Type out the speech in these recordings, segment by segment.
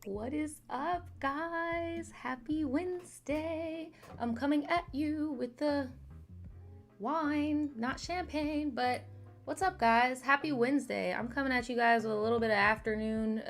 What is up, guys? Happy Wednesday. I'm coming at you with the wine, not champagne, but what's up, guys? Happy Wednesday. I'm coming at you guys with a little bit of afternoon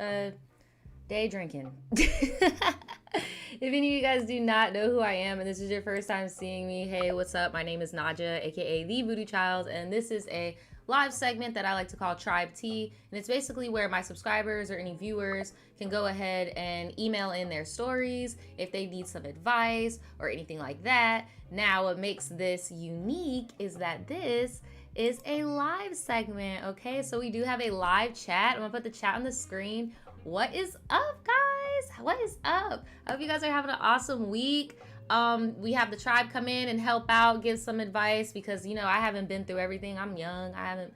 day drinking. If any of you guys do not know who I am and this is your first time seeing me, hey, what's up? My name is Nadja, aka The VoodooChild, and this is a live segment that I like to call TRIBETEA, and it's basically where my subscribers or any viewers can go ahead and email in their stories if they need some advice or anything like that. Now, what makes this unique is that this is a live segment, okay? So we do have a live chat. I'm gonna put the chat on the screen. What is up, guys? What is up? I hope you guys are having an awesome week. We have the tribe come in and help out, give some advice because, you know, I haven't been through everything. I'm young. I haven't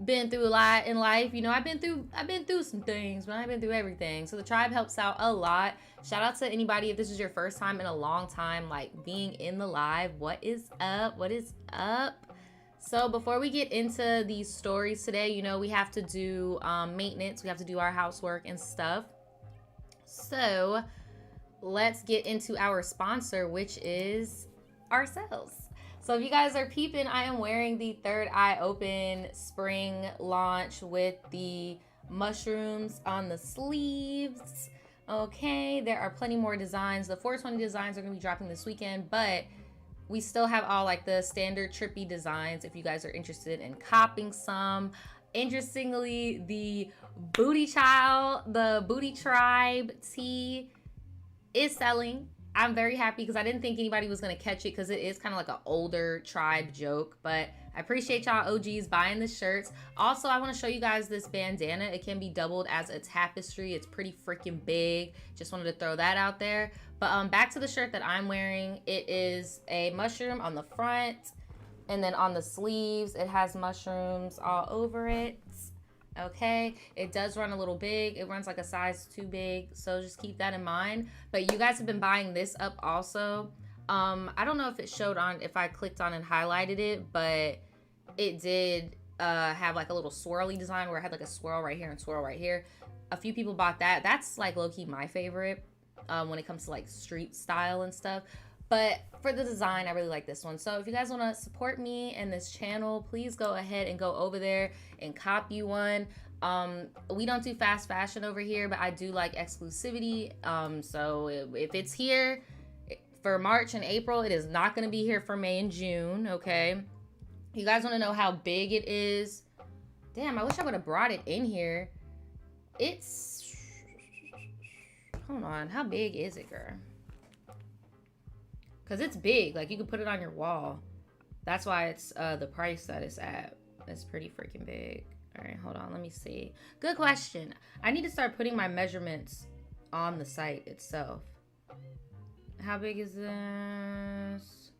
been through a lot in life. You know, I've been through some things, but I've been through everything. So the tribe helps out a lot. Shout out to anybody if this is your first time in a long time, like being in the live. What is up? What is up? So before we get into these stories today, you know, we have to do maintenance. We have to do our housework and stuff. So let's get into our sponsor, which is ourselves. So if you guys are peeping, I am wearing the Third Eye Open spring launch with the mushrooms on the sleeves. Okay, there are plenty more designs. The 420 designs are going to be dropping this weekend, but we still have all like the standard trippy designs if you guys are interested in copping some. Interestingly, the VoodooChild, the Booty Tribe tee is selling. I'm very happy because I didn't think anybody was going to catch it because it is kind of like an older tribe joke, but I appreciate y'all OGs buying the shirts. Also, I want to show you guys this bandana. It can be doubled as a tapestry. It's pretty freaking big. Just wanted to throw that out there. But back to the shirt that I'm wearing. It is a mushroom on the front, and then on the sleeves, it has mushrooms all over it. Okay, it does run a little big. It runs like a size too big, so just keep that in mind. But you guys have been buying this up also. I don't know if it showed on, if I clicked on and highlighted it, but it did have like a little swirly design where it had like a swirl right here and swirl right here. A few people bought that. That's like low-key my favorite when it comes to like street style and stuff. But for the design, I really like this one. So if you guys want to support me and this channel, please go ahead and go over there and copy one. We don't do fast fashion over here, but I do like exclusivity. So if it's here for March and April, it is not going to be here for May and June, okay? You guys want to know how big it is? Damn, I wish I would have brought it in here. It's... Hold on, how big is it, girl? Because it's big. Like, you can put it on your wall. That's why it's the price that it's at. It's pretty freaking big. All right, hold on. Let me see. Good question. I need to start putting my measurements on the site itself. How big is this?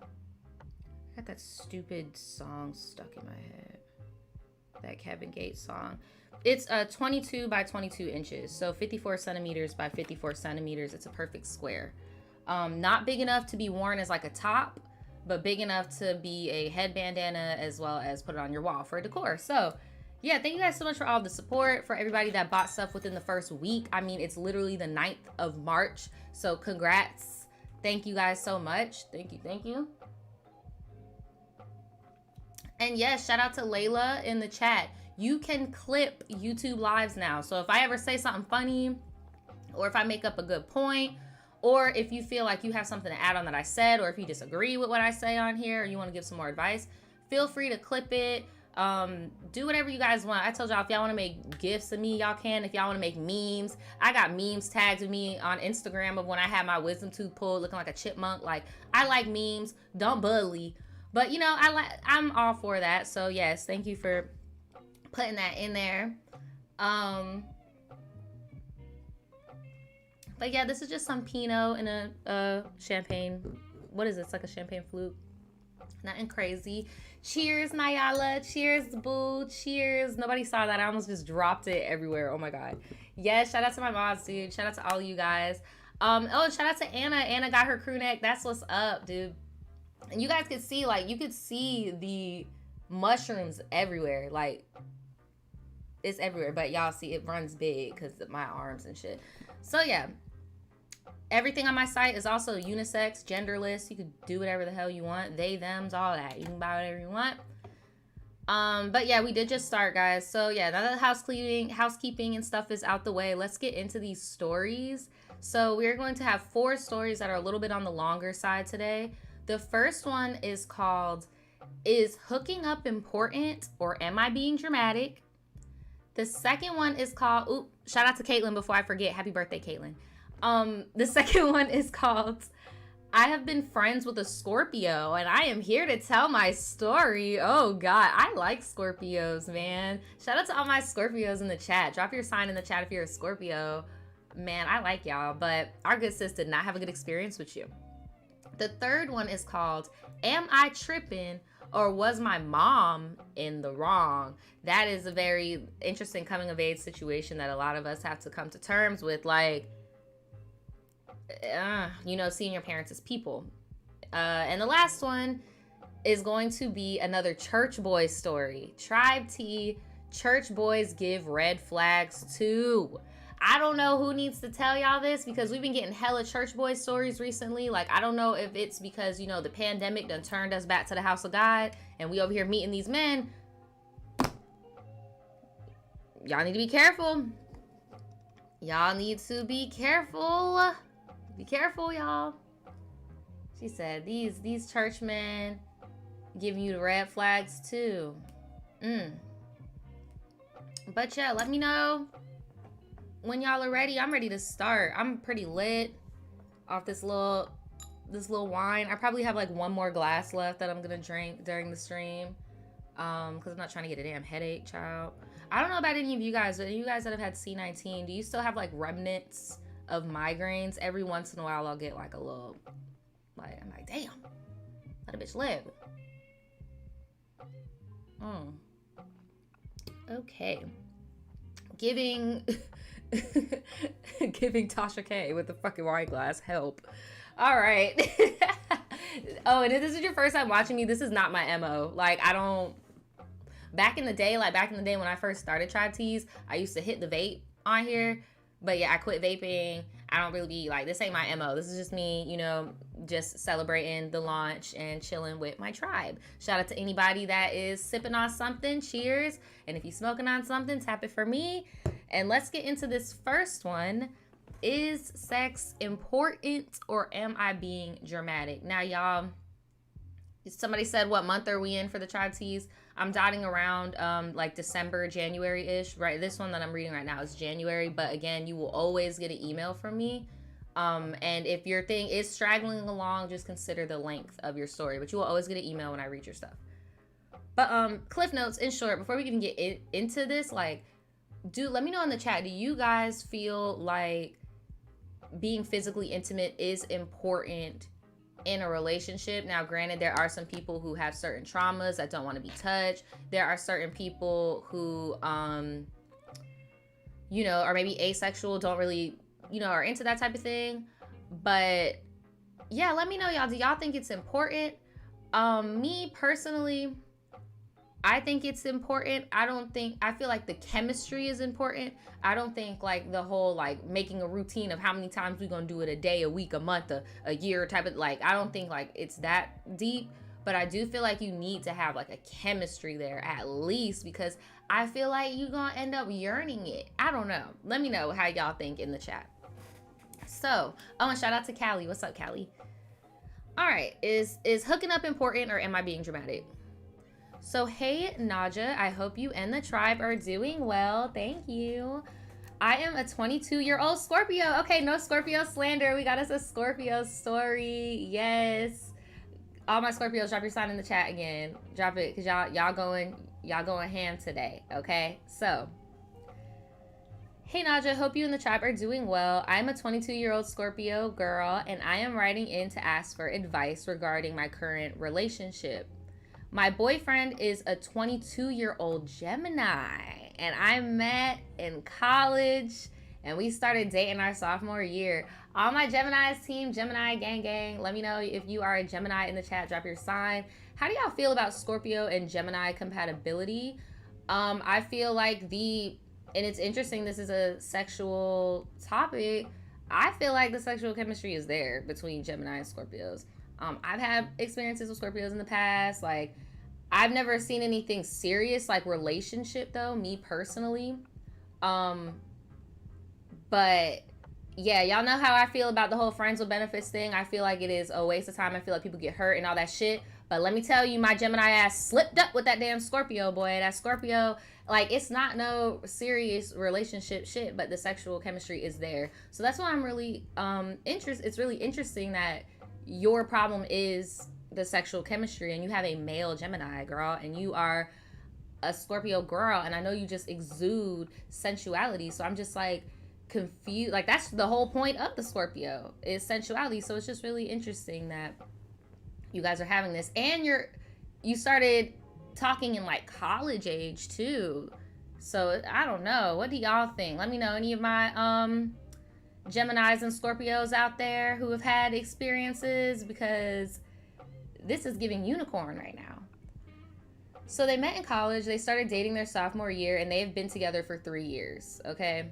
I got that stupid song stuck in my head. That Kevin Gates song. It's 22 by 22 inches. So 54 centimeters by 54 centimeters. It's a perfect square. Not big enough to be worn as like a top, but big enough to be a head bandana as well as put it on your wall for decor. So yeah, thank you guys so much for all the support, for everybody that bought stuff within the first week. I mean, it's literally the 9th of March. So congrats. Thank you guys so much. Thank you. Thank you. And yes, shout out to Layla in the chat. You can clip YouTube lives now. So if I ever say something funny, or if I make up a good point, or if you feel like you have something to add on that I said, or if you disagree with what I say on here, or you want to give some more advice, feel free to clip it. Do whatever you guys want. I told y'all, if y'all want to make gifs of me, y'all can. If y'all want to make memes, I got memes tagged with me on Instagram of when I had my wisdom tooth pulled looking like a chipmunk. Like, I like memes. Don't bully. But, you know, I'm all for that. So, yes, thank you for putting that in there. But yeah, this is just some Pinot in a champagne. What is it? It's like a champagne flute. Nothing crazy. Cheers, Nyala. Cheers, boo. Cheers. Nobody saw that. I almost just dropped it everywhere. Oh my God. Yes, shout out to my mods, dude. Shout out to all of you guys. Oh, and shout out to Anna. Anna got her crew neck. That's what's up, dude. And you guys could see, like, you could see the mushrooms everywhere. Like, it's everywhere. But y'all see it runs big because of my arms and shit. So yeah, everything on my site is also unisex, genderless. You could do whatever the hell you want. They, thems, all that. You can buy whatever you want. But yeah, we did just start, guys. So yeah, now that housekeeping and stuff is out the way, let's get into these stories. So we're going to have 4 stories that are a little bit on the longer side today. The first one is called, "Is hooking up important or am I being dramatic?" The second one is called, shout out to Caitlin before I forget. Happy birthday, Caitlin. The second one is called, "I have been friends with a Scorpio and I am here to tell my story." Oh God, I like Scorpios, man. Shout out to all my Scorpios in the chat. Drop your sign in the chat if you're a Scorpio. Man, I like y'all, but our good sis did not have a good experience with you. The third one is called, "Am I tripping or was my mom in the wrong?" That is a very interesting coming of age situation that a lot of us have to come to terms with, like, you know, seeing your parents as people. And the last one is going to be another church boy story. Tribe T, church boys give red flags too. I don't know who needs to tell y'all this because we've been getting hella church boy stories recently. Like, I don't know if it's because, you know, the pandemic done turned us back to the house of God and we over here meeting these men. Y'all need to be careful. Y'all need to be careful. Be careful, y'all. She said, these churchmen giving you the red flags too. But yeah, let me know when y'all are ready. I'm ready to start. I'm pretty lit off this little wine. I probably have like one more glass left that I'm gonna drink during the stream. Because I'm not trying to get a damn headache, child. I don't know about any of you guys, but you guys that have had C19, do you still have like remnants of migraines? Every once in a while I'll get like a little, like, I'm like, damn, let a bitch live. Okay. Giving Tasha K with the fucking wine glass help. All right. Oh, and if this is your first time watching me, this is not my MO. Like, I don't, back in the day when I first started Tribe Teas, I used to hit the vape on here. But yeah, I quit vaping. I don't really be like, this ain't my MO. This is just me, you know, just celebrating the launch and chilling with my tribe. Shout out to anybody that is sipping on something. Cheers. And if you're smoking on something, tap it for me. And let's get into this first one. Is sex important or am I being dramatic? Now, y'all, somebody said, what month are we in for the Tribe Teas? I'm dotting around like December, January-ish, right? This one that I'm reading right now is January, but again, you will always get an email from me. And if your thing is straggling along, just consider the length of your story, but you will always get an email when I read your stuff. But cliff notes, in short, before we even get into this, like, let me know in the chat, do you guys feel like being physically intimate is important in a relationship? Now, granted, there are some people who have certain traumas that don't want to be touched. There are certain people who, you know, are maybe asexual, don't really, you know, are into that type of thing. But yeah, let me know, y'all. Do y'all think it's important? Me personally, I think it's important. I feel like the chemistry is important. I don't think like the whole like making a routine of how many times we're gonna do it a day, a week, a month, a year type of, like, I don't think like it's that deep, but I do feel like you need to have like a chemistry there at least, because I feel like you're gonna end up yearning it. I don't know. Let me know how y'all think in the chat. So, and shout out to Callie. What's up, Callie? All right, is hooking up important or am I being dramatic? So, hey, Nadja, I hope you and the tribe are doing well. Thank you. I am a 22-year-old Scorpio. Okay, no Scorpio slander. We got us a Scorpio story. Yes. All my Scorpios, drop your sign in the chat again. Drop it, because y'all going ham today, okay? So, hey, Nadja, hope you and the tribe are doing well. I'm a 22-year-old Scorpio girl, and I am writing in to ask for advice regarding my current relationship. My boyfriend is a 22-year-old Gemini, and I met in college, and we started dating our sophomore year. All my Geminis team, Gemini gang gang, let me know if you are a Gemini in the chat. Drop your sign. How do y'all feel about Scorpio and Gemini compatibility? I feel like and it's interesting, this is a sexual topic. I feel like the sexual chemistry is there between Gemini and Scorpios. I've had experiences with Scorpios in the past. Like, I've never seen anything serious, like relationship, though, me personally. But yeah, y'all know how I feel about the whole friends with benefits thing. I feel like it is a waste of time. I feel like people get hurt and all that shit. But let me tell you, my Gemini ass slipped up with that damn Scorpio, boy. That Scorpio, like, it's not no serious relationship shit, but the sexual chemistry is there. So that's why I'm really interested. It's really interesting that your problem is the sexual chemistry, and you have a male Gemini, girl, and you are a Scorpio girl, and I know you just exude sensuality. So I'm just like confused. Like, that's the whole point of the Scorpio, is sensuality. So it's just really interesting that you guys are having this, and you started talking in like college age too. So I don't know, what do y'all think? Let me know, any of my Geminis and Scorpios out there who have had experiences, because this is giving unicorn right now. So they met in college, they started dating their sophomore year, and they've been together for 3 years. Okay,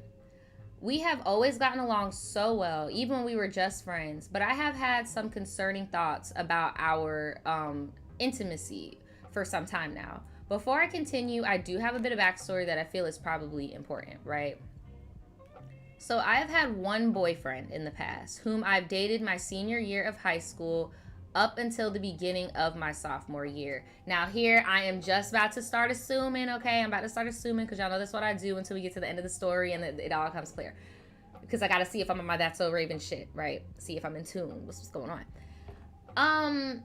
we have always gotten along so well, even when we were just friends, but I have had some concerning thoughts about our intimacy for some time now. Before I continue, I do have a bit of backstory that I feel is probably important, right? So I have had one boyfriend in the past whom I've dated my senior year of high school up until the beginning of my sophomore year. Now here I am just about to start assuming, okay? I'm about to start assuming, because y'all know that's what I do until we get to the end of the story and it all comes clear. Because I got to see if I'm on my That's So Raven shit, right? See if I'm in tune with what's going on.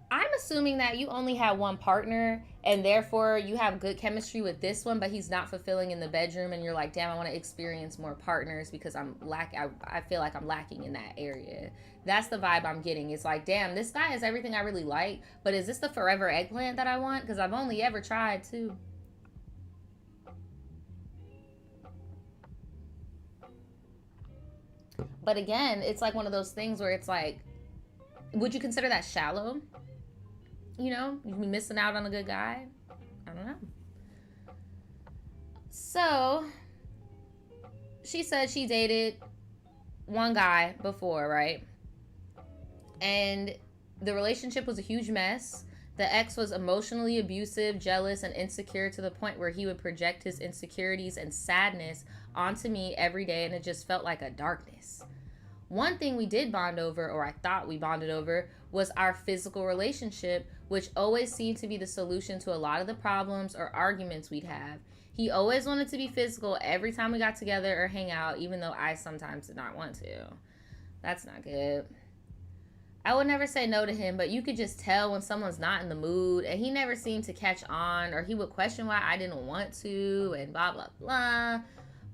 I'm assuming that you only have one partner, and therefore you have good chemistry with this one, but he's not fulfilling in the bedroom, and you're like, damn, I want to experience more partners because I feel like I'm lacking in that area. That's the vibe I'm getting. It's like, damn, this guy is everything I really like, but is this the forever eggplant that I want? Because I've only ever tried two. But again, it's like one of those things where it's like, would you consider that shallow? You know, you be missing out on a good guy. I don't know. So she said she dated one guy before, right? And the relationship was a huge mess. The ex was emotionally abusive, jealous, and insecure to the point where he would project his insecurities and sadness onto me every day, and it just felt like a darkness. One thing we did bond over, or I thought we bonded over, was our physical relationship, which always seemed to be the solution to a lot of the problems or arguments we'd have. He always wanted to be physical every time we got together or hang out, even though I sometimes did not want to. That's not good. I would never say no to him, but you could just tell when someone's not in the mood, and he never seemed to catch on, or he would question why I didn't want to, and blah, blah, blah.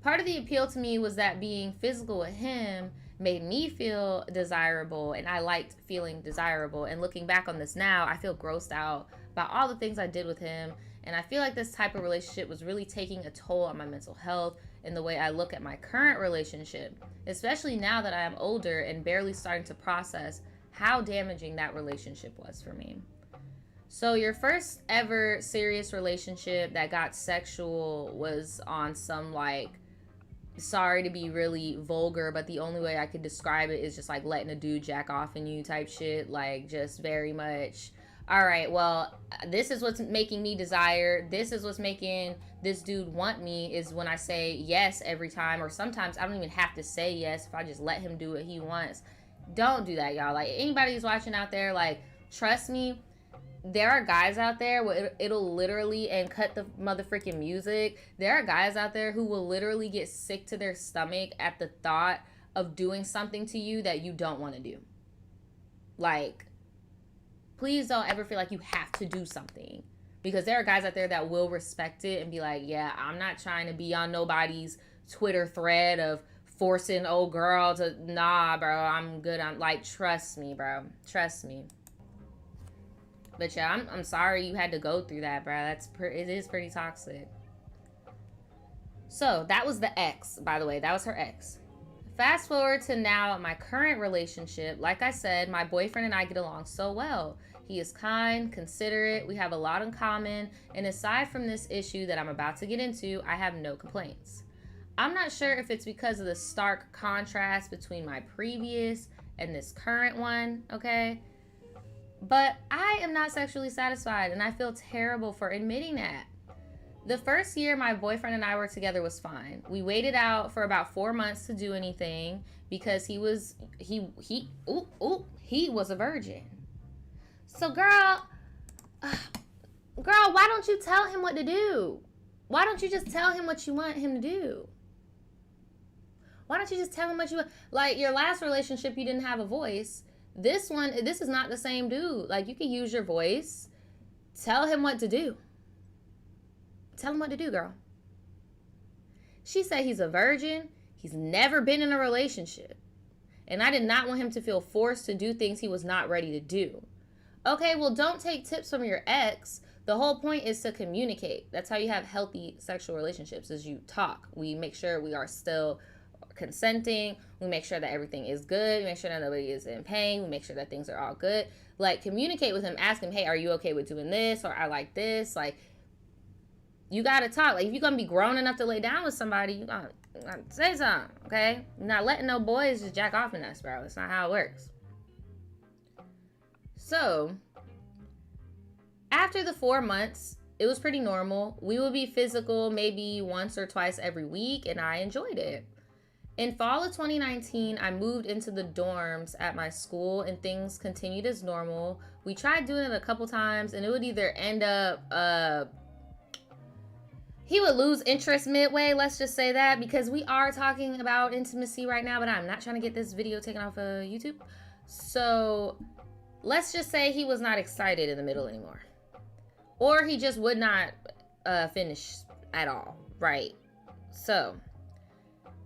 Part of the appeal to me was that being physical with him made me feel desirable, and I liked feeling desirable. And looking back on this now, I feel grossed out about all the things I did with him, and I feel like this type of relationship was really taking a toll on my mental health and the way I look at my current relationship, especially now that I am older and barely starting to process how damaging that relationship was for me. So your first ever serious relationship that got sexual was on some, like, sorry to be really vulgar, but the only way I could describe it is just like letting a dude jack off in you type shit. Like, just very much, all right, well, this is what's making me desire. This is what's making this dude want me, is when I say yes every time, or sometimes I don't even have to say yes if I just let him do what he wants. Don't do that, y'all. Like, anybody who's watching out there, like, trust me, there are guys out there where it'll literally, and cut the motherfucking music, there are guys out there who will literally get sick to their stomach at the thought of doing something to you that you don't want to do. Like, please don't ever feel like you have to do something, because there are guys out there that will respect it and be like, yeah, I'm not trying to be on nobody's Twitter thread of forcing old girl to, nah, bro, I'm good. I'm like, trust me, bro, trust me. But yeah, I'm sorry you had to go through that, bro. It is pretty toxic. So that was the ex, by the way. That was her ex. Fast forward to now, my current relationship. Like I said, my boyfriend and I get along so well. He is kind, considerate, we have a lot in common, and aside from this issue that I'm about to get into, I have no complaints. I'm not sure if it's because of the stark contrast between my previous and this current one, okay? But I am not sexually satisfied, and I feel terrible for admitting that. The first year my boyfriend and I were together was fine. We waited out for about 4 months to do anything because he was a virgin. So girl, why don't you tell him what to do? Why don't you just tell him what you want him to do? Why don't you just tell him what you want? Like your last relationship, you didn't have a voice. This is not the same dude. Like you can use your voice. Tell him what to do. Tell him what to do, girl. She said he's a virgin. He's never been in a relationship. And I did not want him to feel forced to do things he was not ready to do. Okay, well, don't take tips from your ex. The whole point is to communicate. That's how you have healthy sexual relationships, is you talk. We make sure we are still consenting. We make sure that everything is good. We make sure that nobody is in pain. We make sure that things are all good. Like, communicate with him. Ask him, hey, are you okay with doing this? Or I like this. Like, you gotta talk. Like, if you're gonna be grown enough to lay down with somebody, you gotta say something, okay? You're not letting no boys just jack off in us, bro. That's not how it works. So, after the 4 months, it was pretty normal. We would be physical maybe once or twice every week, and I enjoyed it. In fall of 2019, I moved into the dorms at my school, and things continued as normal. We tried doing it a couple times, and it would either end up, he would lose interest midway, let's just say that, because we are talking about intimacy right now, but I'm not trying to get this video taken off of YouTube. So let's just say he was not excited in the middle anymore. Or he just would not finish at all, right? So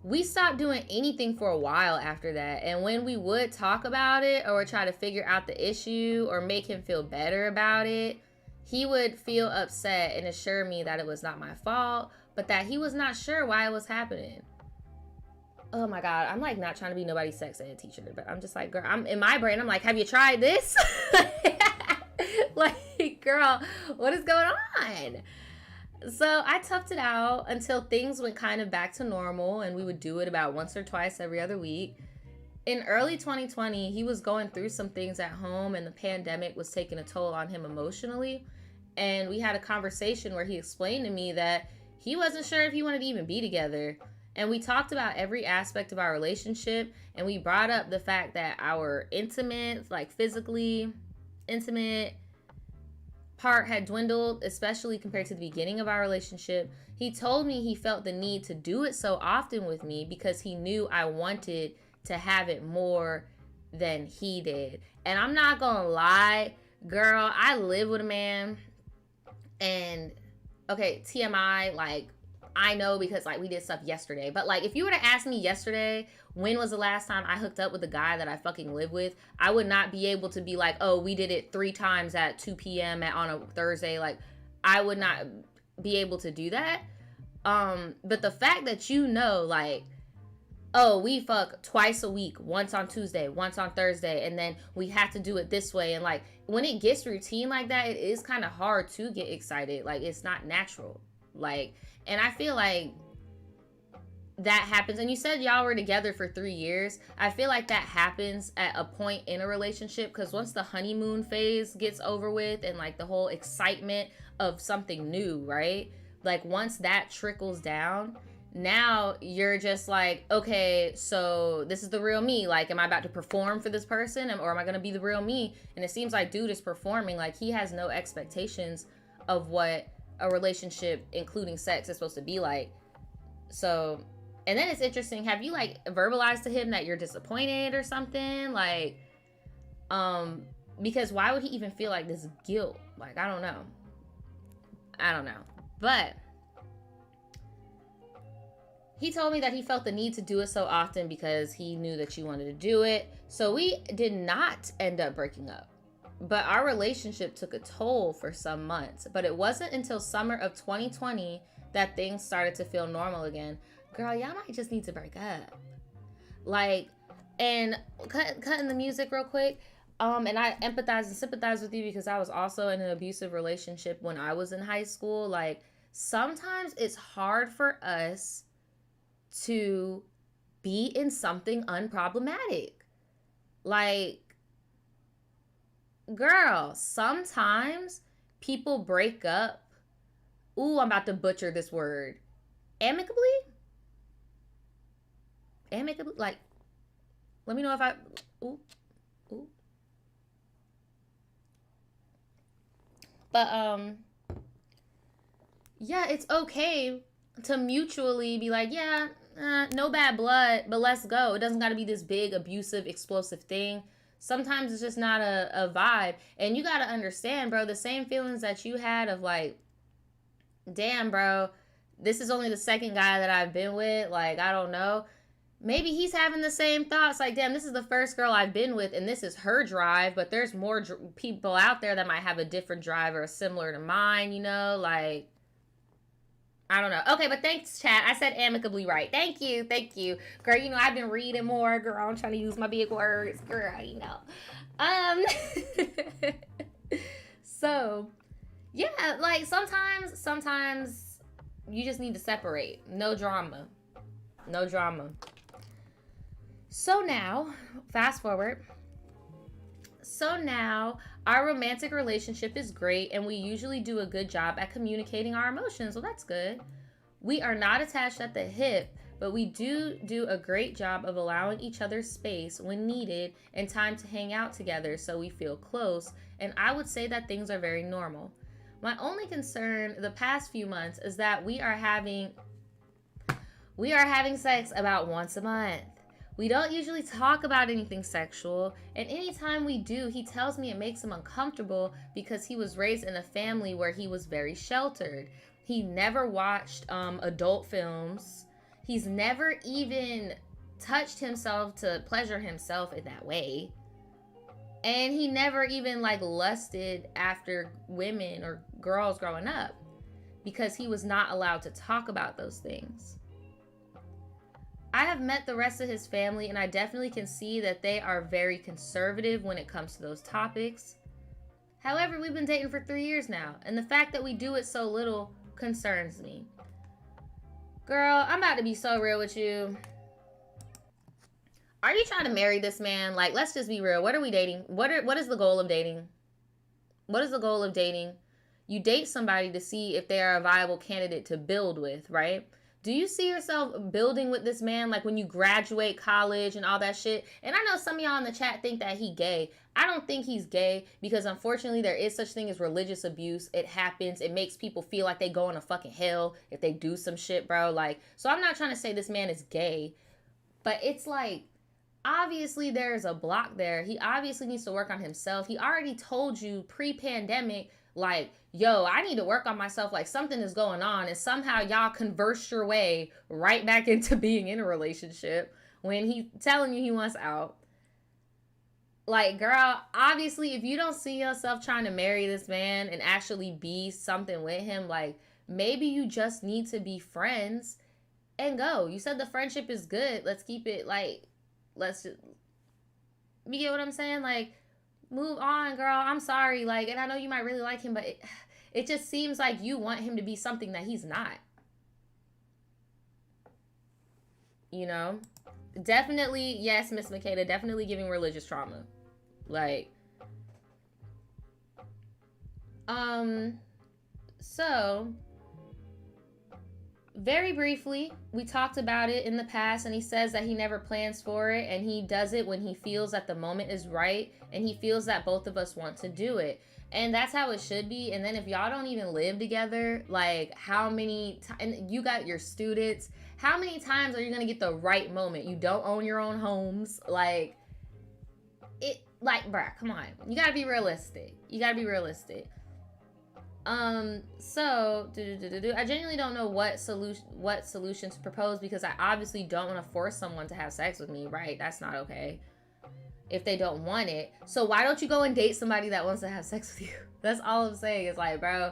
we stopped doing anything for a while after that. And when we would talk about it or try to figure out the issue or make him feel better about it, he would feel upset and assure me that it was not my fault, but that he was not sure why it was happening. Oh my God, I'm like not trying to be nobody's sex ed teacher, but I'm just like, girl, I'm in my brain, I'm like, have you tried this? Like, girl, what is going on? So I toughed it out until things went kind of back to normal, and we would do it about once or twice every other week. In early 2020, he was going through some things at home, and the pandemic was taking a toll on him emotionally. And we had a conversation where he explained to me that he wasn't sure if he wanted to even be together. And we talked about every aspect of our relationship, and we brought up the fact that our intimate, like physically intimate part had dwindled, especially compared to the beginning of our relationship. He told me he felt the need to do it so often with me because he knew I wanted to have it more than he did. And I'm not gonna lie, girl, I live with a man, and okay, TMI, like, I know because like we did stuff yesterday, but like if you were to ask me yesterday when was the last time I hooked up with a guy that I fucking live with, I would not be able to be like, oh, we did it 3 times at 2 p.m. on a Thursday. Like, I would not be able to do that. But the fact that you know, like, oh, we fuck twice a week, once on Tuesday, once on Thursday, and then we have to do it this way. And like, when it gets routine like that, it is kind of hard to get excited. Like, it's not natural. Like, and I feel like that happens. And you said y'all were together for 3 years. I feel like that happens at a point in a relationship, because once the honeymoon phase gets over with and like the whole excitement of something new, right? Like, once that trickles down, now you're just like, okay, so this is the real me. Like, am I about to perform for this person, or am I going to be the real me? And it seems like dude is performing. Like, he has no expectations of what a relationship, including sex, is supposed to be like. So, and then it's interesting. Have you like verbalized to him that you're disappointed or something? Like, because why would he even feel like this guilt? Like, I don't know. But he told me that he felt the need to do it so often because he knew that you wanted to do it. So we did not end up breaking up. But our relationship took a toll for some months. But it wasn't until summer of 2020 that things started to feel normal again. Girl, y'all might just need to break up. Like, and cutting the music real quick. And I empathize and sympathize with you because I was also in an abusive relationship when I was in high school. Like, sometimes it's hard for us to be in something unproblematic. Like, girl, sometimes people break up. Ooh, I'm about to butcher this word. Amicably? Amicably? Like, let me know if I. Ooh, ooh. But, yeah, it's okay to mutually be like, yeah, no bad blood, but let's go. It doesn't got to be this big, abusive, explosive thing. Sometimes it's just not a vibe. And you got to understand, bro, the same feelings that you had of like, damn, bro, this is only the second guy that I've been with. Like, I don't know. Maybe he's having the same thoughts. Like, damn, this is the first girl I've been with, and this is her drive, but there's more people out there that might have a different drive or similar to mine, you know? Like, I don't know. Okay, but thanks, chat. I said amicably right. Thank you. Thank you. Girl, you know, I've been reading more. Girl, I'm trying to use my big words. Girl, you know. Um, so, yeah, like sometimes you just need to separate. No drama. No drama. So now, fast forward. So now, our romantic relationship is great, and we usually do a good job at communicating our emotions. Well, that's good. We are not attached at the hip, but we do a great job of allowing each other space when needed and time to hang out together so we feel close, and I would say that things are very normal. My only concern the past few months is that we are having sex about once a month. We don't usually talk about anything sexual, and anytime we do, he tells me it makes him uncomfortable because he was raised in a family where he was very sheltered. He never watched adult films. He's never even touched himself to pleasure himself in that way. And he never even like lusted after women or girls growing up because he was not allowed to talk about those things. I have met the rest of his family, and I definitely can see that they are very conservative when it comes to those topics. However, we've been dating for 3 years now, and the fact that we do it so little concerns me. Girl, I'm about to be so real with you. Are you trying to marry this man? Like, let's just be real. What are we dating? What is the goal of dating? What is the goal of dating? You date somebody to see if they are a viable candidate to build with, right? Do you see yourself building with this man like when you graduate college and all that shit? And I know some of y'all in the chat think that he gay. I don't think he's gay because unfortunately there is such thing as religious abuse. It happens. It makes people feel like they go in a fucking hell if they do some shit, bro. Like, so I'm not trying to say this man is gay, but it's like, obviously there's a block there. He obviously needs to work on himself. He already told you pre-pandemic, like, yo, I need to work on myself. Like, something is going on. And somehow y'all converse your way right back into being in a relationship when he's telling you he wants out. Like, girl, obviously, if you don't see yourself trying to marry this man and actually be something with him, like, maybe you just need to be friends and go. You said the friendship is good. Let's keep it, like, let's just, you get what I'm saying? Like, move on, girl. I'm sorry. Like, and I know you might really like him, but it just seems like you want him to be something that he's not. You know? Definitely, yes, Miss Makeda, definitely giving religious trauma. Like, so very briefly, we talked about it in the past, and he says that he never plans for it, and he does it when he feels that the moment is right, and he feels that both of us want to do it. And that's how it should be. And then if y'all don't even live together, like, how many and you got your students, how many times are you going to get the right moment? You don't own your own homes. Like, it, like, bruh, come on. You got to be realistic. You got to be realistic. So I genuinely don't know what solution to propose because I obviously don't want to force someone to have sex with me, right? That's not okay if they don't want it. So why don't you go and date somebody that wants to have sex with you? That's all I'm saying. It's like, bro,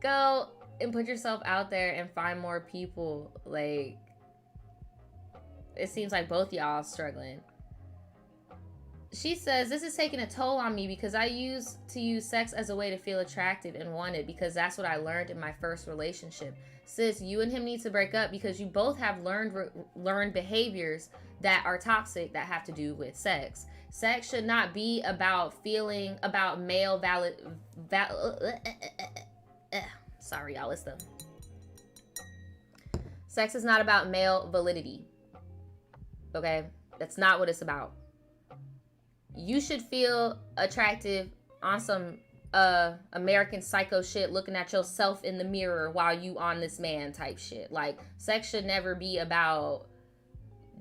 go and put yourself out there and find more people. Like, it seems like both y'all are struggling. She says, this is taking a toll on me because I used to use sex as a way to feel attracted and wanted because that's what I learned in my first relationship. Sis, you and him need to break up because you both have learned behaviors that are toxic that have to do with sex. Sex should not be about feeling about male sorry, y'all, it's the... Sex is not about male validity. Okay? That's not what it's about. You should feel attractive on some American Psycho shit, looking at yourself in the mirror while you on this man type shit. Like, sex should never be about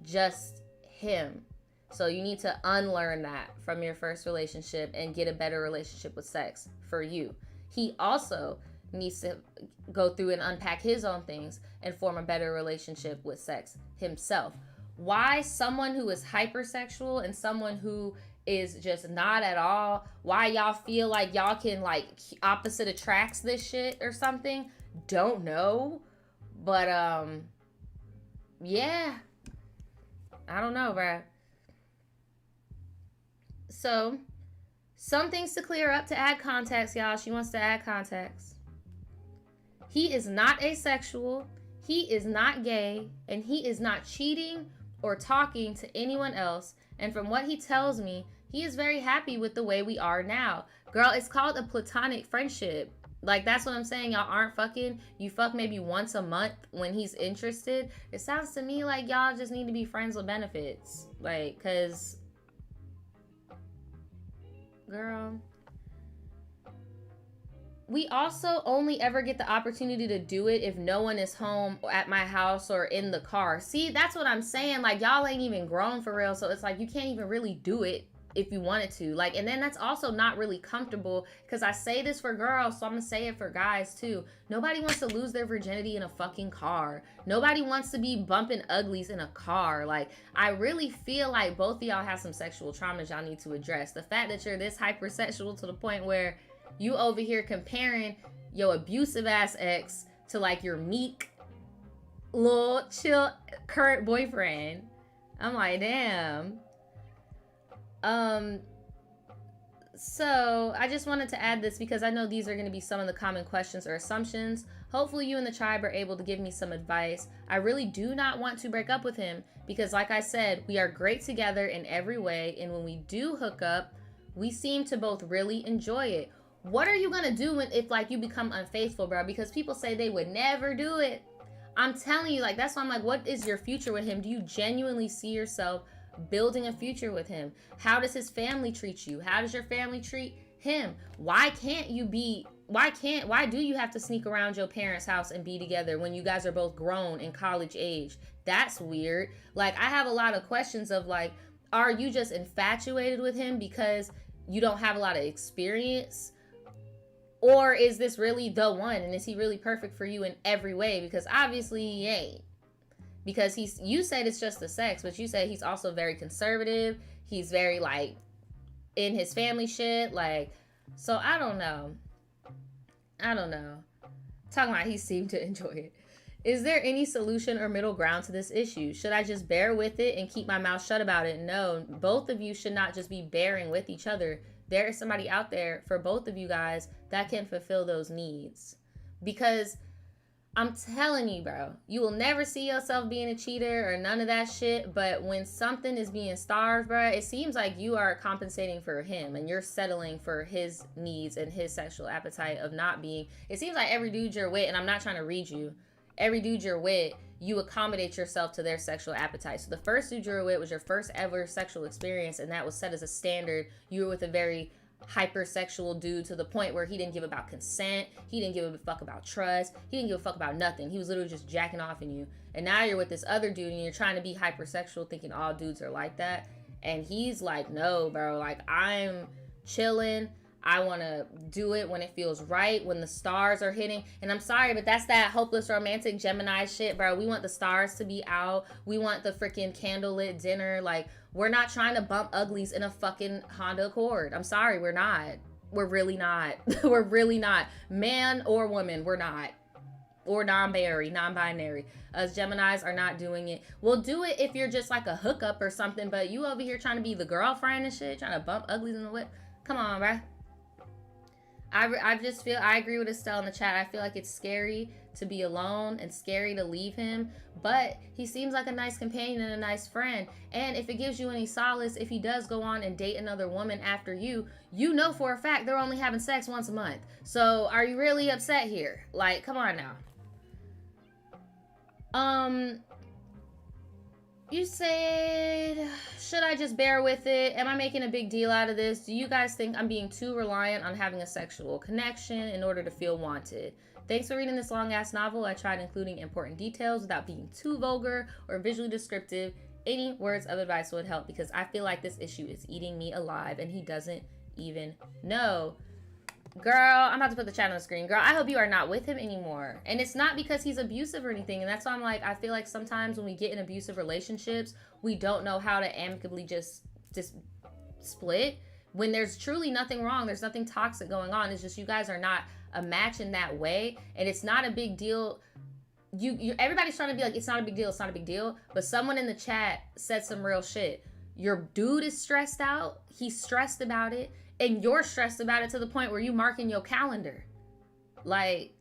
just him. So you need to unlearn that from your first relationship and get a better relationship with sex for you. He also needs to go through and unpack his own things and form a better relationship with sex himself. Why someone who is hypersexual and someone who is just not at all, why y'all feel like y'all can like opposite attracts this shit or something, don't know. But yeah, I don't know, bruh. So some things to clear up, to add context, y'all. She wants to add context. He is not asexual, he is not gay, and he is not cheating or talking to anyone else. And from what he tells me, he is very happy with the way we are now. Girl, it's called a platonic friendship. Like, that's what I'm saying. Y'all aren't fucking. You fuck maybe once a month when he's interested. It sounds to me like y'all just need to be friends with benefits. Like, cause, girl, we also only ever get the opportunity to do it if no one is home at my house or in the car. See, that's what I'm saying. Like, y'all ain't even grown for real. So it's like, you can't even really do it if you wanted to. Like, and then that's also not really comfortable, because I say this for girls, so I'm gonna say it for guys too. Nobody wants to lose their virginity in a fucking car. Nobody wants to be bumping uglies in a car. Like, I really feel like both of y'all have some sexual traumas y'all need to address. The fact that you're this hypersexual to the point where you over here comparing your abusive ass ex to like your meek, little chill current boyfriend. I'm like, damn. So I just wanted to add this because I know these are going to be some of the common questions or assumptions. Hopefully you and the tribe are able to give me some advice. I really do not want to break up with him because, like I said, we are great together in every way. And when we do hook up, we seem to both really enjoy it. What are you going to do if like you become unfaithful, bro? Because people say they would never do it. I'm telling you, like, that's why I'm like, what is your future with him? Do you genuinely see yourself building a future with him? How does his family treat you? How does your family treat him? Why do you have to sneak around your parents' house and be together when you guys are both grown and college age? That's weird. Like, I have a lot of questions of like, are you just infatuated with him because you don't have a lot of experience? Or is this really the one? And is he really perfect for you in every way? Because obviously he ain't. Because you said it's just the sex, but you said he's also very conservative. He's very like in his family shit. Like, so I don't know. Talking about he seemed to enjoy it. Is there any solution or middle ground to this issue? Should I just bear with it and keep my mouth shut about it? No, both of you should not just be bearing with each other. There is somebody out there for both of you guys that can fulfill those needs. Because I'm telling you, bro, you will never see yourself being a cheater or none of that shit. But when something is being starved, bro, it seems like you are compensating for him and you're settling for his needs and his sexual appetite of not being. It seems like every dude you're with, and I'm not trying to read you, every dude you're with, you accommodate yourself to their sexual appetite. So the first dude you were with was your first ever sexual experience, and that was set as a standard. You were with a very hypersexual dude to the point where he didn't give about consent. He didn't give a fuck about trust. He didn't give a fuck about nothing. He was literally just jacking off in you. And now you're with this other dude and you're trying to be hypersexual thinking all dudes are like that. And he's like, no, bro, like, I'm chilling. I want to do it when it feels right, when the stars are hitting. And I'm sorry, but that's that hopeless romantic Gemini shit, bro. We want the stars to be out. We want the freaking candlelit dinner. Like, we're not trying to bump uglies in a fucking Honda Accord. I'm sorry, we're not. We're really not. We're really not. Man or woman, we're not. or non-binary. Us Geminis are not doing it. We'll do it if you're just like a hookup or something, but you over here trying to be the girlfriend and shit, trying to bump uglies in the whip. Come on, bruh. I just feel, I agree with Estelle in the chat. I feel like it's scary to be alone and scary to leave him, but he seems like a nice companion and a nice friend. And if it gives you any solace, if he does go on and date another woman after you, you know for a fact they're only having sex once a month. So are you really upset here? Like, come on now. You said, should I just bear with it? Am I making a big deal out of this? Do you guys think I'm being too reliant on having a sexual connection in order to feel wanted? Thanks for reading this long-ass novel. I tried including important details without being too vulgar or visually descriptive. Any words of advice would help because I feel like this issue is eating me alive and he doesn't even know. Girl, I'm about to put the chat on the screen. Girl, I hope you are not with him anymore. And it's not because he's abusive or anything. And that's why I'm like, I feel like sometimes when we get in abusive relationships, we don't know how to amicably just split. When there's truly nothing wrong, there's nothing toxic going on. It's just you guys are not a match in that way. And it's not a big deal. Everybody's trying to be like, it's not a big deal, it's not a big deal. But someone in the chat said some real shit. Your dude is stressed out. He's stressed about it. And you're stressed about it to the point where you mark in your calendar. Like,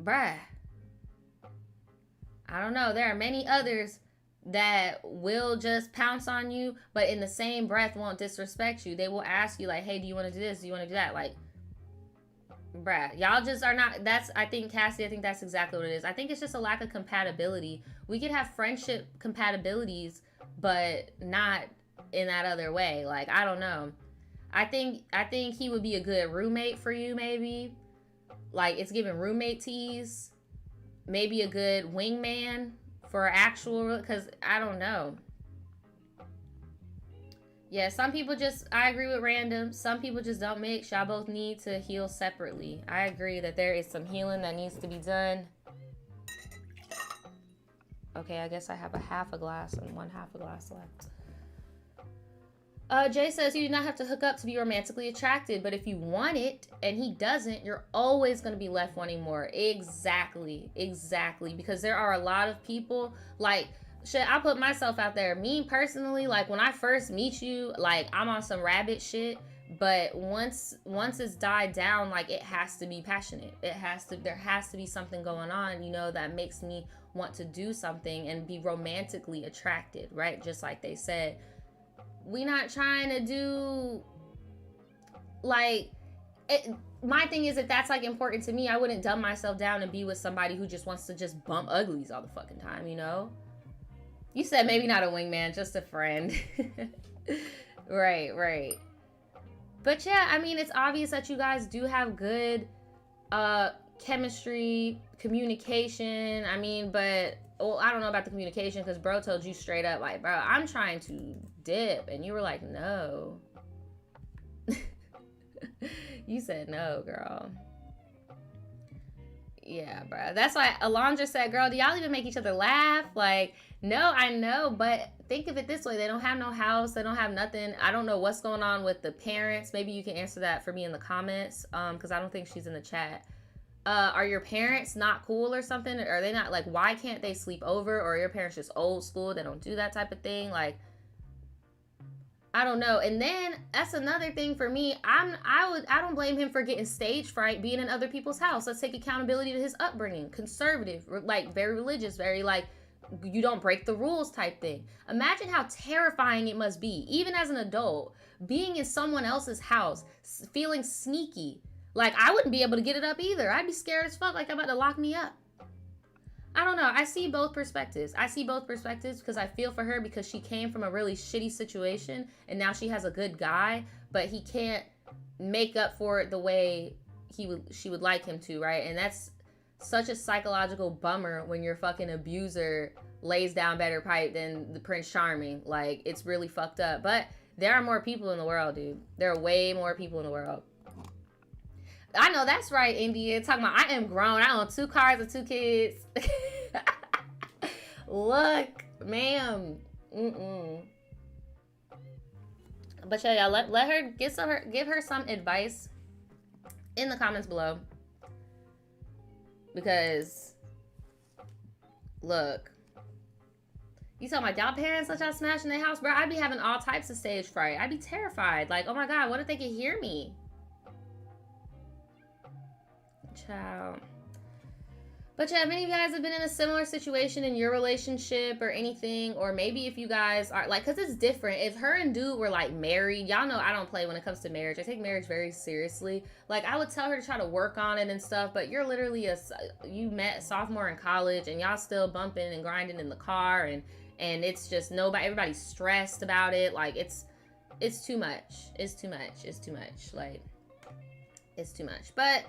bruh. I don't know. There are many others that will just pounce on you, but in the same breath won't disrespect you. They will ask you, like, hey, do you want to do this? Do you want to do that? Like, bruh, y'all just are not, I think, Cassie, I think that's exactly what it is. I think it's just a lack of compatibility. We could have friendship compatibilities, but not in that other way. Like, I don't know. I think he would be a good roommate for you, maybe. Like, it's giving roommate tease. Maybe a good wingman for actual, because I don't know. Yeah, some people just, I agree with Random. Some people just don't mix. Y'all both need to heal separately. I agree that there is some healing that needs to be done. Okay, I guess I have a half a glass and one half a glass left. Jay says, you do not have to hook up to be romantically attracted, but if you want it and he doesn't, you're always going to be left wanting more. Exactly. Because there are a lot of people, like, shit, I'll put myself out there. Me personally, like, when I first meet you, like, I'm on some rabbit shit, but once it's died down, like, it has to be passionate. There has to be something going on, you know, that makes me want to do something and be romantically attracted, right? Just like they said. We not trying to do, like, my thing is, if that's, like, important to me, I wouldn't dumb myself down and be with somebody who just wants to just bump uglies all the fucking time, you know? You said maybe not a wingman, just a friend. Right. But yeah, I mean, it's obvious that you guys do have good chemistry, communication. I mean, but, well, I don't know about the communication because bro told you straight up, like, bro, I'm trying to dip. And you were like, no. You said no, girl. Yeah, bro. That's why Alondra said, girl, do y'all even make each other laugh? Like, no, I know, but think of it this way. They don't have no house. They don't have nothing. I don't know what's going on with the parents. Maybe you can answer that for me in the comments, because I don't think she's in the chat. Are your parents not cool or something? Are they not, like, why can't they sleep over? Or are your parents just old school? They don't do that type of thing? Like, I don't know. And then that's another thing for me. I don't blame him for getting stage fright being in other people's house. Let's take accountability to his upbringing. Conservative, like, very religious, very, like, you don't break the rules type thing. Imagine how terrifying it must be, even as an adult, being in someone else's house, feeling sneaky. Like, I wouldn't be able to get it up either. I'd be scared as fuck, like I'm about to lock me up. I don't know. I see both perspectives. Because I feel for her because she came from a really shitty situation and now she has a good guy, but he can't make up for it the way she would like him to, right? And that's such a psychological bummer when your fucking abuser lays down better pipe than the Prince Charming. Like, it's really fucked up. But there are more people in the world, dude. There are way more people in the world. I know that's right, India. Talking about I am grown. I own 2 cars and 2 kids. Look, ma'am. But yeah, let her give her some advice in the comments below. Because, look, you talking about y'all parents let y'all smash in their house? Bro, I'd be having all types of stage fright. I'd be terrified. Like, oh my God, what if they could hear me? Child. But yeah, if any of you guys have been in a similar situation in your relationship or anything, or maybe if you guys are like, because it's different. If her and dude were like married, y'all know I don't play when it comes to marriage. I take marriage very seriously. Like, I would tell her to try to work on it and stuff, but you're literally you met sophomore in college and y'all still bumping and grinding in the car, and it's just everybody's stressed about it. Like, it's too much. It's too much. It's too much. Like, it's too much. But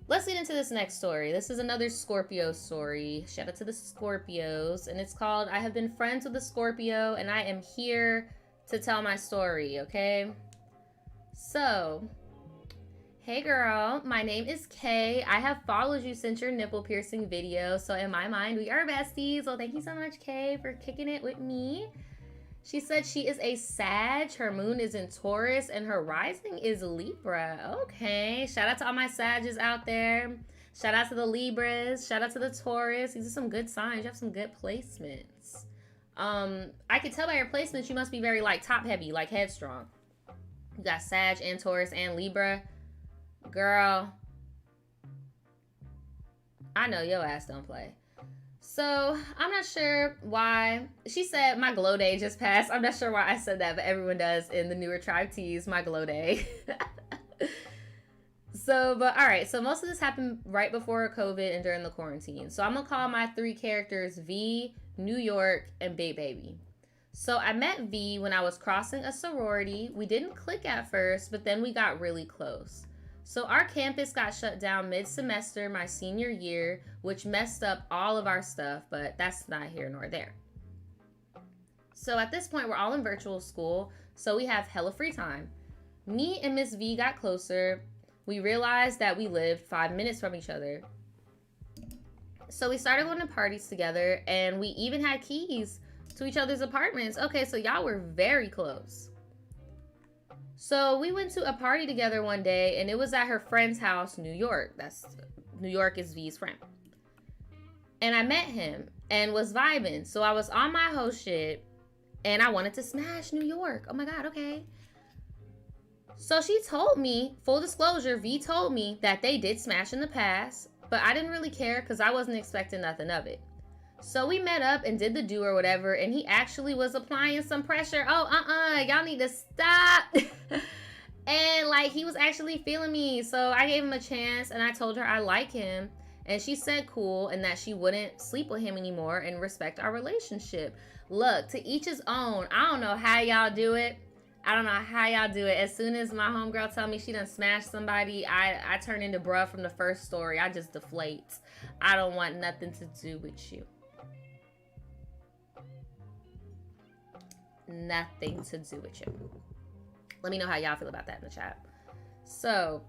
let's get into this next story. This is another Scorpio story. Shout out to the Scorpios. And it's called, I have been friends with a Scorpio and I am here to tell my story, okay? So, hey girl, my name is Kay. I have followed you since your nipple piercing video. So in my mind, we are besties. Well, thank you so much, Kay, for kicking it with me. She said she is a Sag, her moon is in Taurus, and her rising is Libra. Okay, shout out to all my Sages out there. Shout out to the Libras. Shout out to the Taurus. These are some good signs. You have some good placements. I could tell by your placements you must be very, like, top-heavy, like headstrong. You got Sag and Taurus and Libra. Girl, I know your ass don't play. So, I'm not sure why. She said, my glow day just passed. I'm not sure why I said that, but everyone does in the newer tribe teas, my glow day. So, but all right. So, most of this happened right before COVID and during the quarantine. So, I'm going to call my three characters V, New York, and Big Baby. So, I met V when I was crossing a sorority. We didn't click at first, but then we got really close. So our campus got shut down mid-semester my senior year, which messed up all of our stuff, but that's not here nor there. So at this point, we're all in virtual school, so we have hella free time. Me and Miss V got closer. We realized that we lived 5 minutes from each other. So we started going to parties together, and we even had keys to each other's apartments. Okay, so y'all were very close. So we went to a party together one day, and it was at her friend's house, New York. New York is V's friend. And I met him and was vibing. So I was on my whole shit, and I wanted to smash New York. Oh my God, okay. So she told me, full disclosure, V told me that they did smash in the past, but I didn't really care because I wasn't expecting nothing of it. So we met up and did the do or whatever, and he actually was applying some pressure. Oh, y'all need to stop. And like, he was actually feeling me. So I gave him a chance, and I told her I like him, and she said cool, and that she wouldn't sleep with him anymore and respect our relationship. Look, to each his own. I don't know how y'all do it. I don't know how y'all do it. As soon as my homegirl tell me she done smashed somebody, I turn into bruh from the first story. I just deflate. I don't want nothing to do with you. Nothing to do with you. Let me know how y'all feel about that in the chat. So,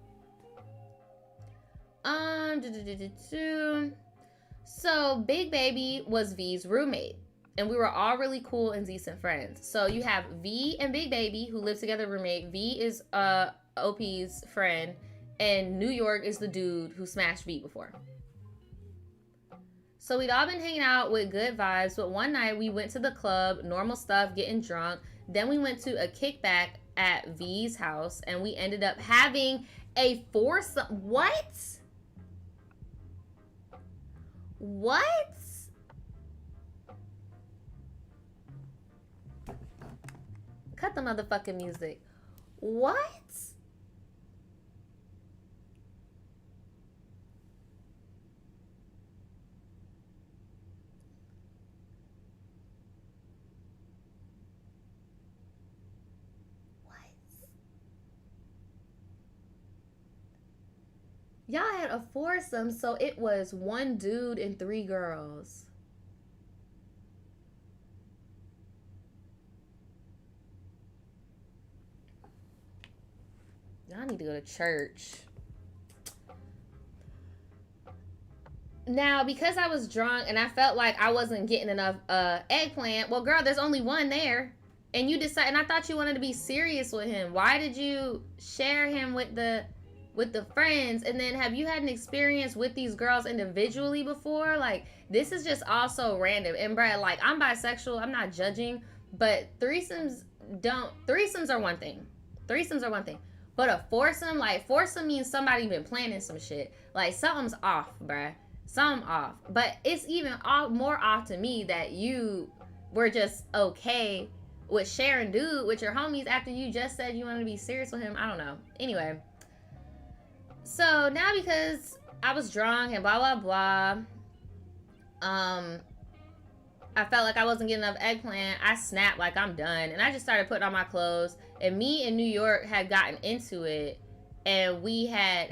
so Big Baby was V's roommate, and we were all really cool and decent friends. So you have V and Big Baby who live together, roommate. V is OP's friend, and New York is the dude who smashed V before. So we'd all been hanging out with good vibes, but one night we went to the club, normal stuff, getting drunk. Then we went to a kickback at V's house, and we ended up having a foursome. What? What? Cut the motherfucking music. What? Y'all had a foursome, so it was one dude and 3 girls. Y'all need to go to church. Now, because I was drunk and I felt like I wasn't getting enough eggplant, well, girl, there's only one there. And you decide, and I thought you wanted to be serious with him. Why did you share him with the with the friends, and then have you had an experience with these girls individually before? Like, this is just also random. And bruh, like, I'm bisexual, I'm not judging, but threesomes are one thing. Threesomes are one thing. But a foursome, like, foursome means somebody been planning some shit. Like, something's off, bruh. Something off. But it's even more off to me that you were just okay with sharing dude with your homies after you just said you wanted to be serious with him. I don't know. Anyway. So now, because I was drunk and blah, blah, blah, I felt like I wasn't getting enough eggplant. I snapped like I'm done. And I just started putting on my clothes. And me in New York had gotten into it. And we had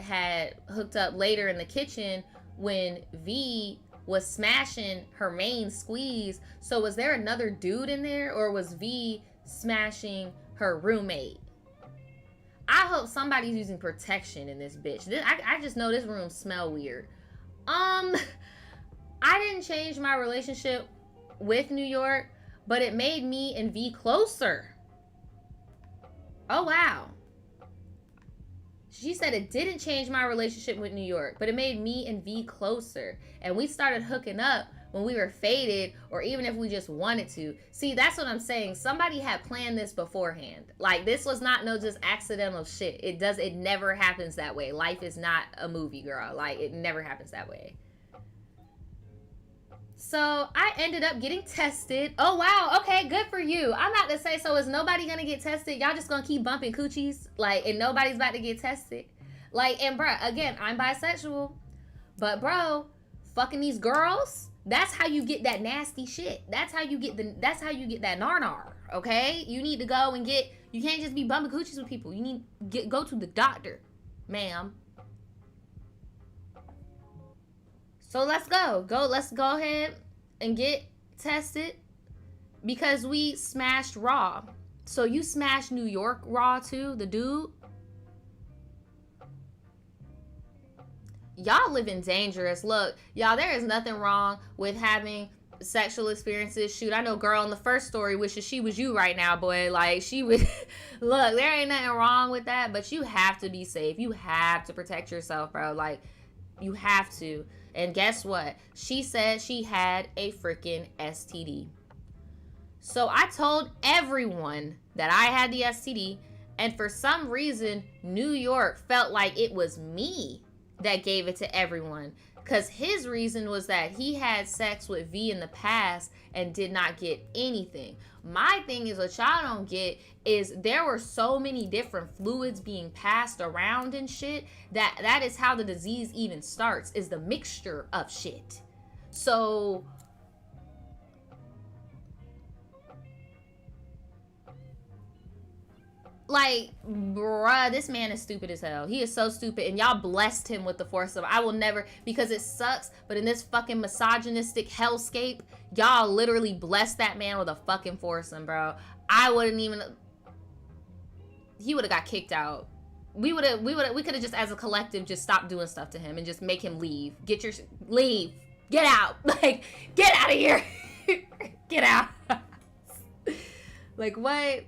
hooked up later in the kitchen when V was smashing her main squeeze. So was there another dude in there? Or was V smashing her roommate? I hope somebody's using protection in this bitch. I just know this room smell weird. I didn't change my relationship with New York, but it made me and V closer. Oh, wow. She said it didn't change my relationship with New York, but it made me and V closer. And we started hooking up when we were faded, or even if we just wanted to. See, that's what I'm saying. Somebody had planned this beforehand. Like, this was not no just accidental shit. It never happens that way. Life is not a movie, girl. Like, it never happens that way. So I ended up getting tested. Oh, wow. Okay, good for you. I'm about to say, so is nobody gonna get tested? Y'all just gonna keep bumping coochies? Like, and nobody's about to get tested? Like, and bro, again, I'm bisexual. But bro, fucking these girls, that's how you get that nasty shit. That's how you get that nar-nar, okay? You need to go and you can't just be bumping coochies with people. You need to go to the doctor, ma'am. So let's go. Let's go ahead and get tested because we smashed Raw. So you smashed New York Raw too, the dude? Y'all living dangerous. Look, y'all, there is nothing wrong with having sexual experiences. Shoot, I know girl in the first story wishes she was you right now, boy. Like, she would. Look, there ain't nothing wrong with that, but you have to be safe. You have to protect yourself, bro. Like, you have to. And guess what? She said she had a freaking STD. So I told everyone that I had the STD, and for some reason, New York felt like it was me that gave it to everyone. Because his reason was that he had sex with V in the past and did not get anything. My thing is, what y'all don't get is there were so many different fluids being passed around and shit that is how the disease even starts, is the mixture of shit. So like, bruh, this man is stupid as hell. He is so stupid, and y'all blessed him with the foursome. I will never, because it sucks, but in this fucking misogynistic hellscape, y'all literally blessed that man with a fucking foursome, bro. I wouldn't even, he would have got kicked out. We could have just, as a collective, just stopped doing stuff to him and just make him leave. Leave. Get out. Like, get out of here. Get out. Like, what?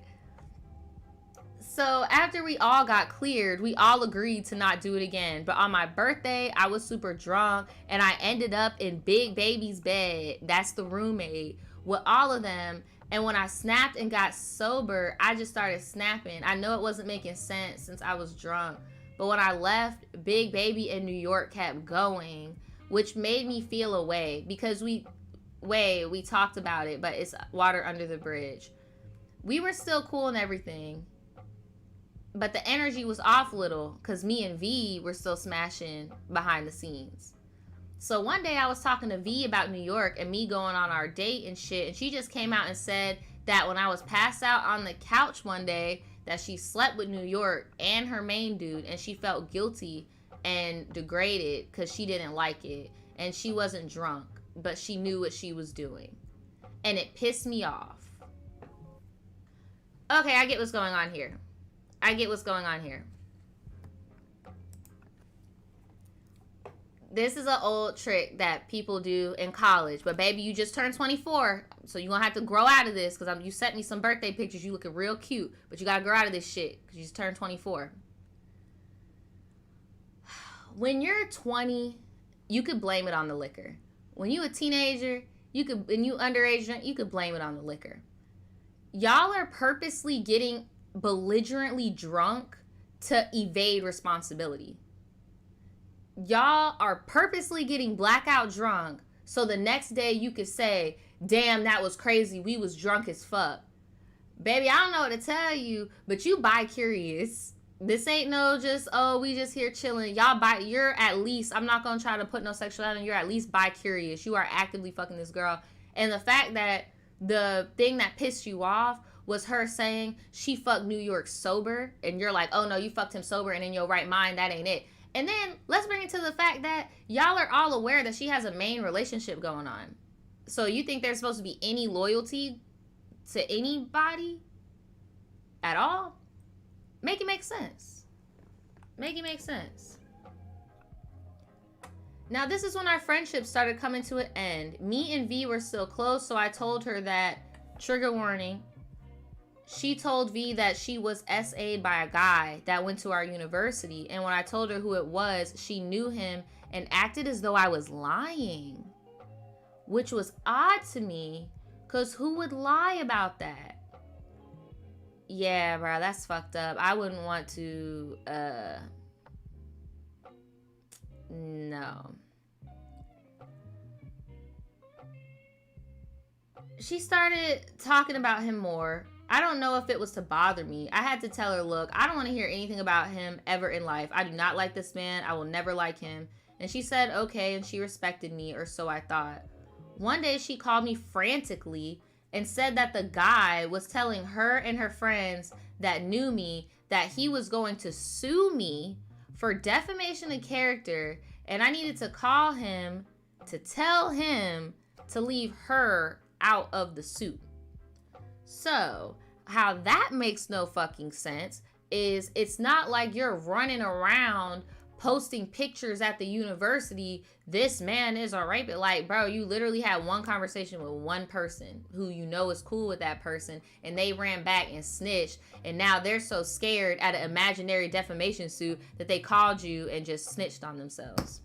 So after we all got cleared, we all agreed to not do it again. But on my birthday, I was super drunk, and I ended up in Big Baby's bed. That's the roommate, with all of them. And when I snapped and got sober, I just started snapping. I know it wasn't making sense since I was drunk. But when I left, Big Baby in New York kept going, which made me feel away. Because we talked about it, but it's water under the bridge. We were still cool and everything. But the energy was off a little because me and V were still smashing behind the scenes. So one day I was talking to V about New York and me going on our date and shit. And she just came out and said that when I was passed out on the couch one day, that she slept with New York and her main dude. And she felt guilty and degraded because she didn't like it. And she wasn't drunk, but she knew what she was doing. And it pissed me off. Okay, I get what's going on here. This is an old trick that people do in college. But baby, you just turned 24. So you're going to have to grow out of this. Because you sent me some birthday pictures. You looking real cute. But you got to grow out of this shit. Because you just turned 24. when you're 20, you could blame it on the liquor. When you a teenager, and you underage drink, you could blame it on the liquor. Y'all are purposely getting belligerently drunk to evade responsibility. Y'all are purposely getting blackout drunk so the next day you could say, damn, that was crazy. We was drunk as fuck. Baby, I don't know what to tell you, but you bi-curious. This ain't no just, oh, we just here chilling. You're at least, I'm not going to try to put no sexuality on, you're at least bi-curious. You are actively fucking this girl. And the fact that the thing that pissed you off was her saying she fucked New York sober, and you're like, oh no, you fucked him sober and in your right mind, that ain't it. And then let's bring it to the fact that y'all are all aware that she has a main relationship going on. So you think there's supposed to be any loyalty to anybody at all? Make it make sense. Make it make sense. Now, this is when our friendship started coming to an end. Me and V were still close, so I told her that, trigger warning, she told V that she was SA'd by a guy that went to our university. And when I told her who it was, she knew him and acted as though I was lying. Which was odd to me, because who would lie about that? Yeah, bro, that's fucked up. I wouldn't want to, no. She started talking about him more. I don't know if it was to bother me. I had to tell her, look, I don't want to hear anything about him ever in life. I do not like this man. I will never like him. And she said, okay, and she respected me, or so I thought. One day she called me frantically and said that the guy was telling her and her friends that knew me that he was going to sue me for defamation of character, and I needed to call him to tell him to leave her out of the suit. So, how that makes no fucking sense is it's not like you're running around posting pictures at the university, this man is a rapist. Like, bro, you literally had one conversation with one person who you know is cool with that person, and they ran back and snitched, and now they're so scared at an imaginary defamation suit that they called you and just snitched on themselves.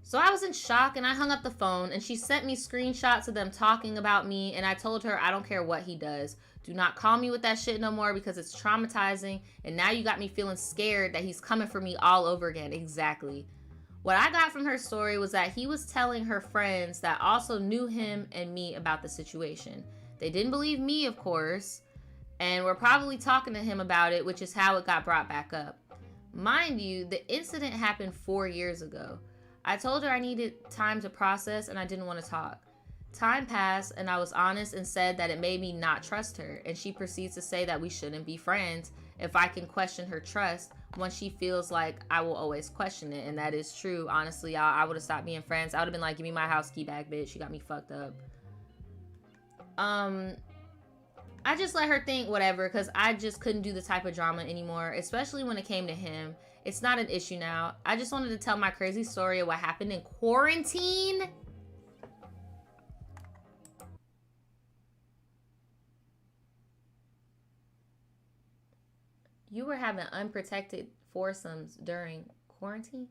So I was in shock, and I hung up the phone, and she sent me screenshots of them talking about me, and I told her I don't care what he does. Do not call me with that shit no more because it's traumatizing, and now you got me feeling scared that he's coming for me all over again. Exactly. What I got from her story was that he was telling her friends that also knew him and me about the situation. They didn't believe me, of course, and were probably talking to him about it, which is how it got brought back up. Mind you, the incident happened 4 years ago. I told her I needed time to process and I didn't want to talk. Time passed and I was honest and said that it made me not trust her, and she proceeds to say that we shouldn't be friends if I can question her trust when she feels like I will always question it. And that is true. Honestly, I would have stopped being friends. I would have been like, give me my house key back, bitch. You got me fucked up. I just let her think whatever, because I just couldn't do the type of drama anymore, especially when it came to him. It's not an issue now. I just wanted to tell my crazy story of what happened in quarantine. You were having unprotected foursomes during quarantine?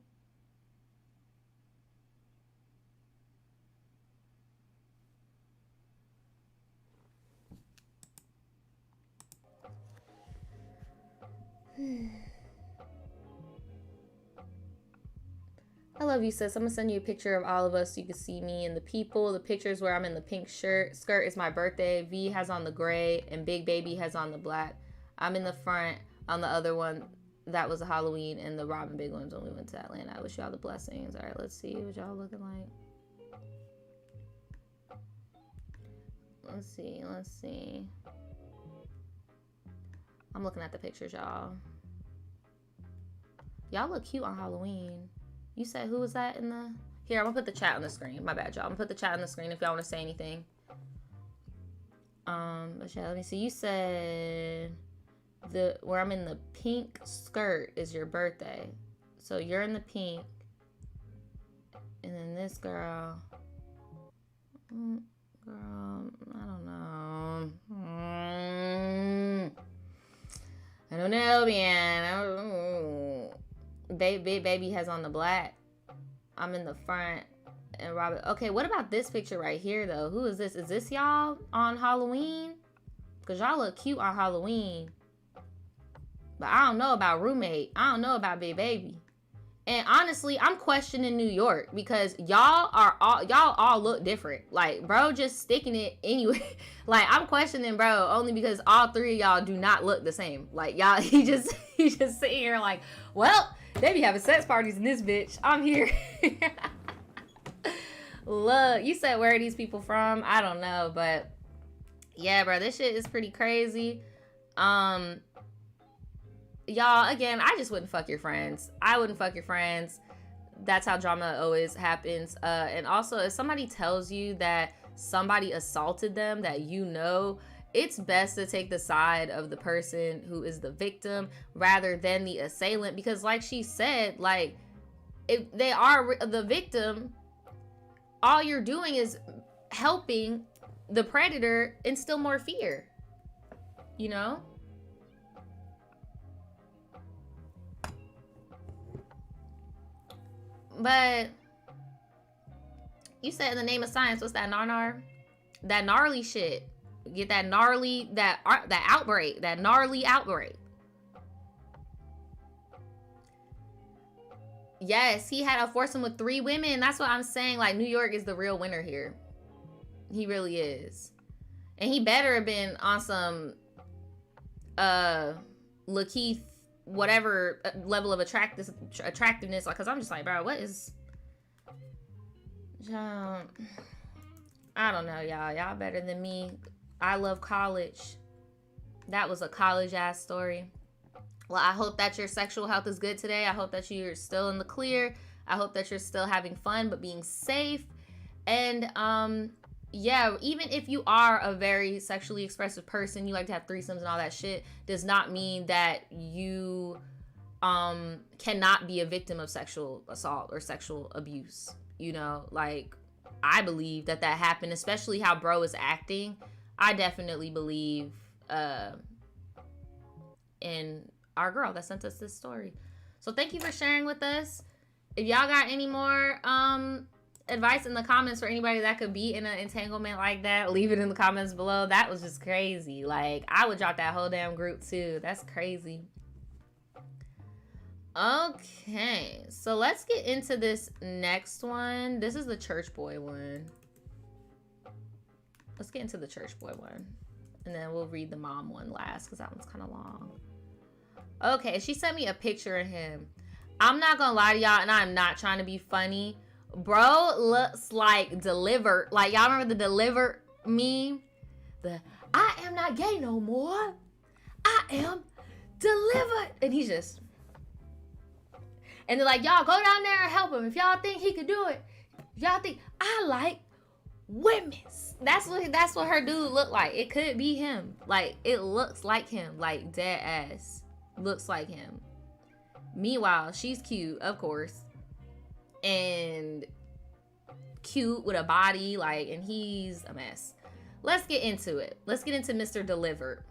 I love you, sis. I'm gonna send you a picture of all of us so you can see me and the people. The pictures where I'm in the pink skirt is my birthday. V has on the gray and Big Baby has on the black. I'm in the front. On the other one, that was a Halloween, and the Robin Big ones when we went to Atlanta. I wish y'all the blessings. All right, let's see what y'all looking like. Let's see. I'm looking at the pictures, y'all. Y'all look cute on Halloween. You said who was that in the... Here, I'm gonna put the chat on the screen. My bad, y'all. I'm gonna put the chat on the screen if y'all want to say anything. But yeah, let me see. You said where I'm in the pink skirt is your birthday. So you're in the pink. And then this girl... Girl, I don't know. I don't know, man. I don't know. Big Baby has on the black. I'm in the front. And Robert. Okay, what about this picture right here, though? Who is this? Is this y'all on Halloween? Because y'all look cute on Halloween. But I don't know about roommate. I don't know about Big Baby. And honestly, I'm questioning New York because y'all all look different. Like, bro, just sticking it anyway. Like, I'm questioning bro only because all three of y'all do not look the same. Like, y'all, he just sitting here like, well, they be having sex parties in this bitch. I'm here. Look, you said where are these people from? I don't know, but yeah, bro, this shit is pretty crazy. Y'all, again, I just wouldn't fuck your friends. I wouldn't fuck your friends. That's how drama always happens. And also, if somebody tells you that somebody assaulted them, that you know, it's best to take the side of the person who is the victim rather than the assailant. Because like she said, like, if they are the victim, all you're doing is helping the predator instill more fear, you know? But you said in the name of science, what's that, narnar? That gnarly shit. Get that gnarly, that outbreak, that gnarly outbreak. Yes, he had a foursome with 3 women. That's what I'm saying. Like, New York is the real winner here. He really is. And he better have been on some Lakeith, whatever level of attractiveness. Like, cause I'm just like, bro, what is I don't know, y'all. Y'all better than me. I love college. That was a college ass story. Well, I hope that your sexual health is good today. I hope that you're still in the clear. I hope that you're still having fun, but being safe. And yeah, even if you are a very sexually expressive person, you like to have threesomes and all that shit, does not mean that you cannot be a victim of sexual assault or sexual abuse. You know, like, I believe that happened, especially how bro is acting. I definitely believe in our girl that sent us this story. So thank you for sharing with us. If y'all got any more advice in the comments for anybody that could be in an entanglement like that, leave it in the comments below. That was just crazy. Like, I would drop that whole damn group too. That's crazy. Okay, so let's get into this next one. This is the church boy one. Let's get into the church boy one, and then we'll read the mom one last because that one's kind of long. Okay, she sent me a picture of him. I'm not gonna lie to y'all, and I'm not trying to be funny. Bro looks like Delivered. Like, y'all remember the Delivered meme? The I am not gay no more. I am delivered. And he's just... And they're like, y'all go down there and help him. If y'all think he could do it. If y'all think I like women's. That's what her dude looked like. It could be him. Like, it looks like him. Like, dead ass. Looks like him. Meanwhile, she's cute, of course. And cute with a body, like, and he's a mess. Let's get into it. Let's get into Mr. Delivered.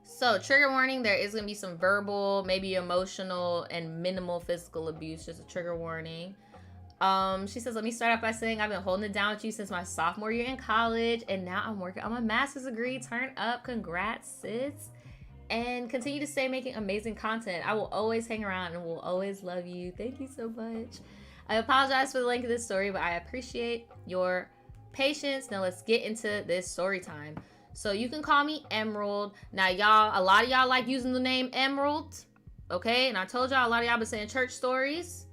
So, trigger warning, there is going to be some verbal, maybe emotional, and minimal physical abuse. Just a trigger warning. She says, let me start off by saying I've been holding it down with you since my sophomore year in college, and now I'm working on my master's degree. Turn up. Congrats, sis. And continue to stay making amazing content. I will always hang around and will always love you. Thank you so much. I apologize for the length of this story, but I appreciate your patience. Now let's get into this story time. So you can call me Emerald. Now, y'all, a lot of y'all like using the name Emerald, okay? And I told y'all a lot of y'all been saying church stories.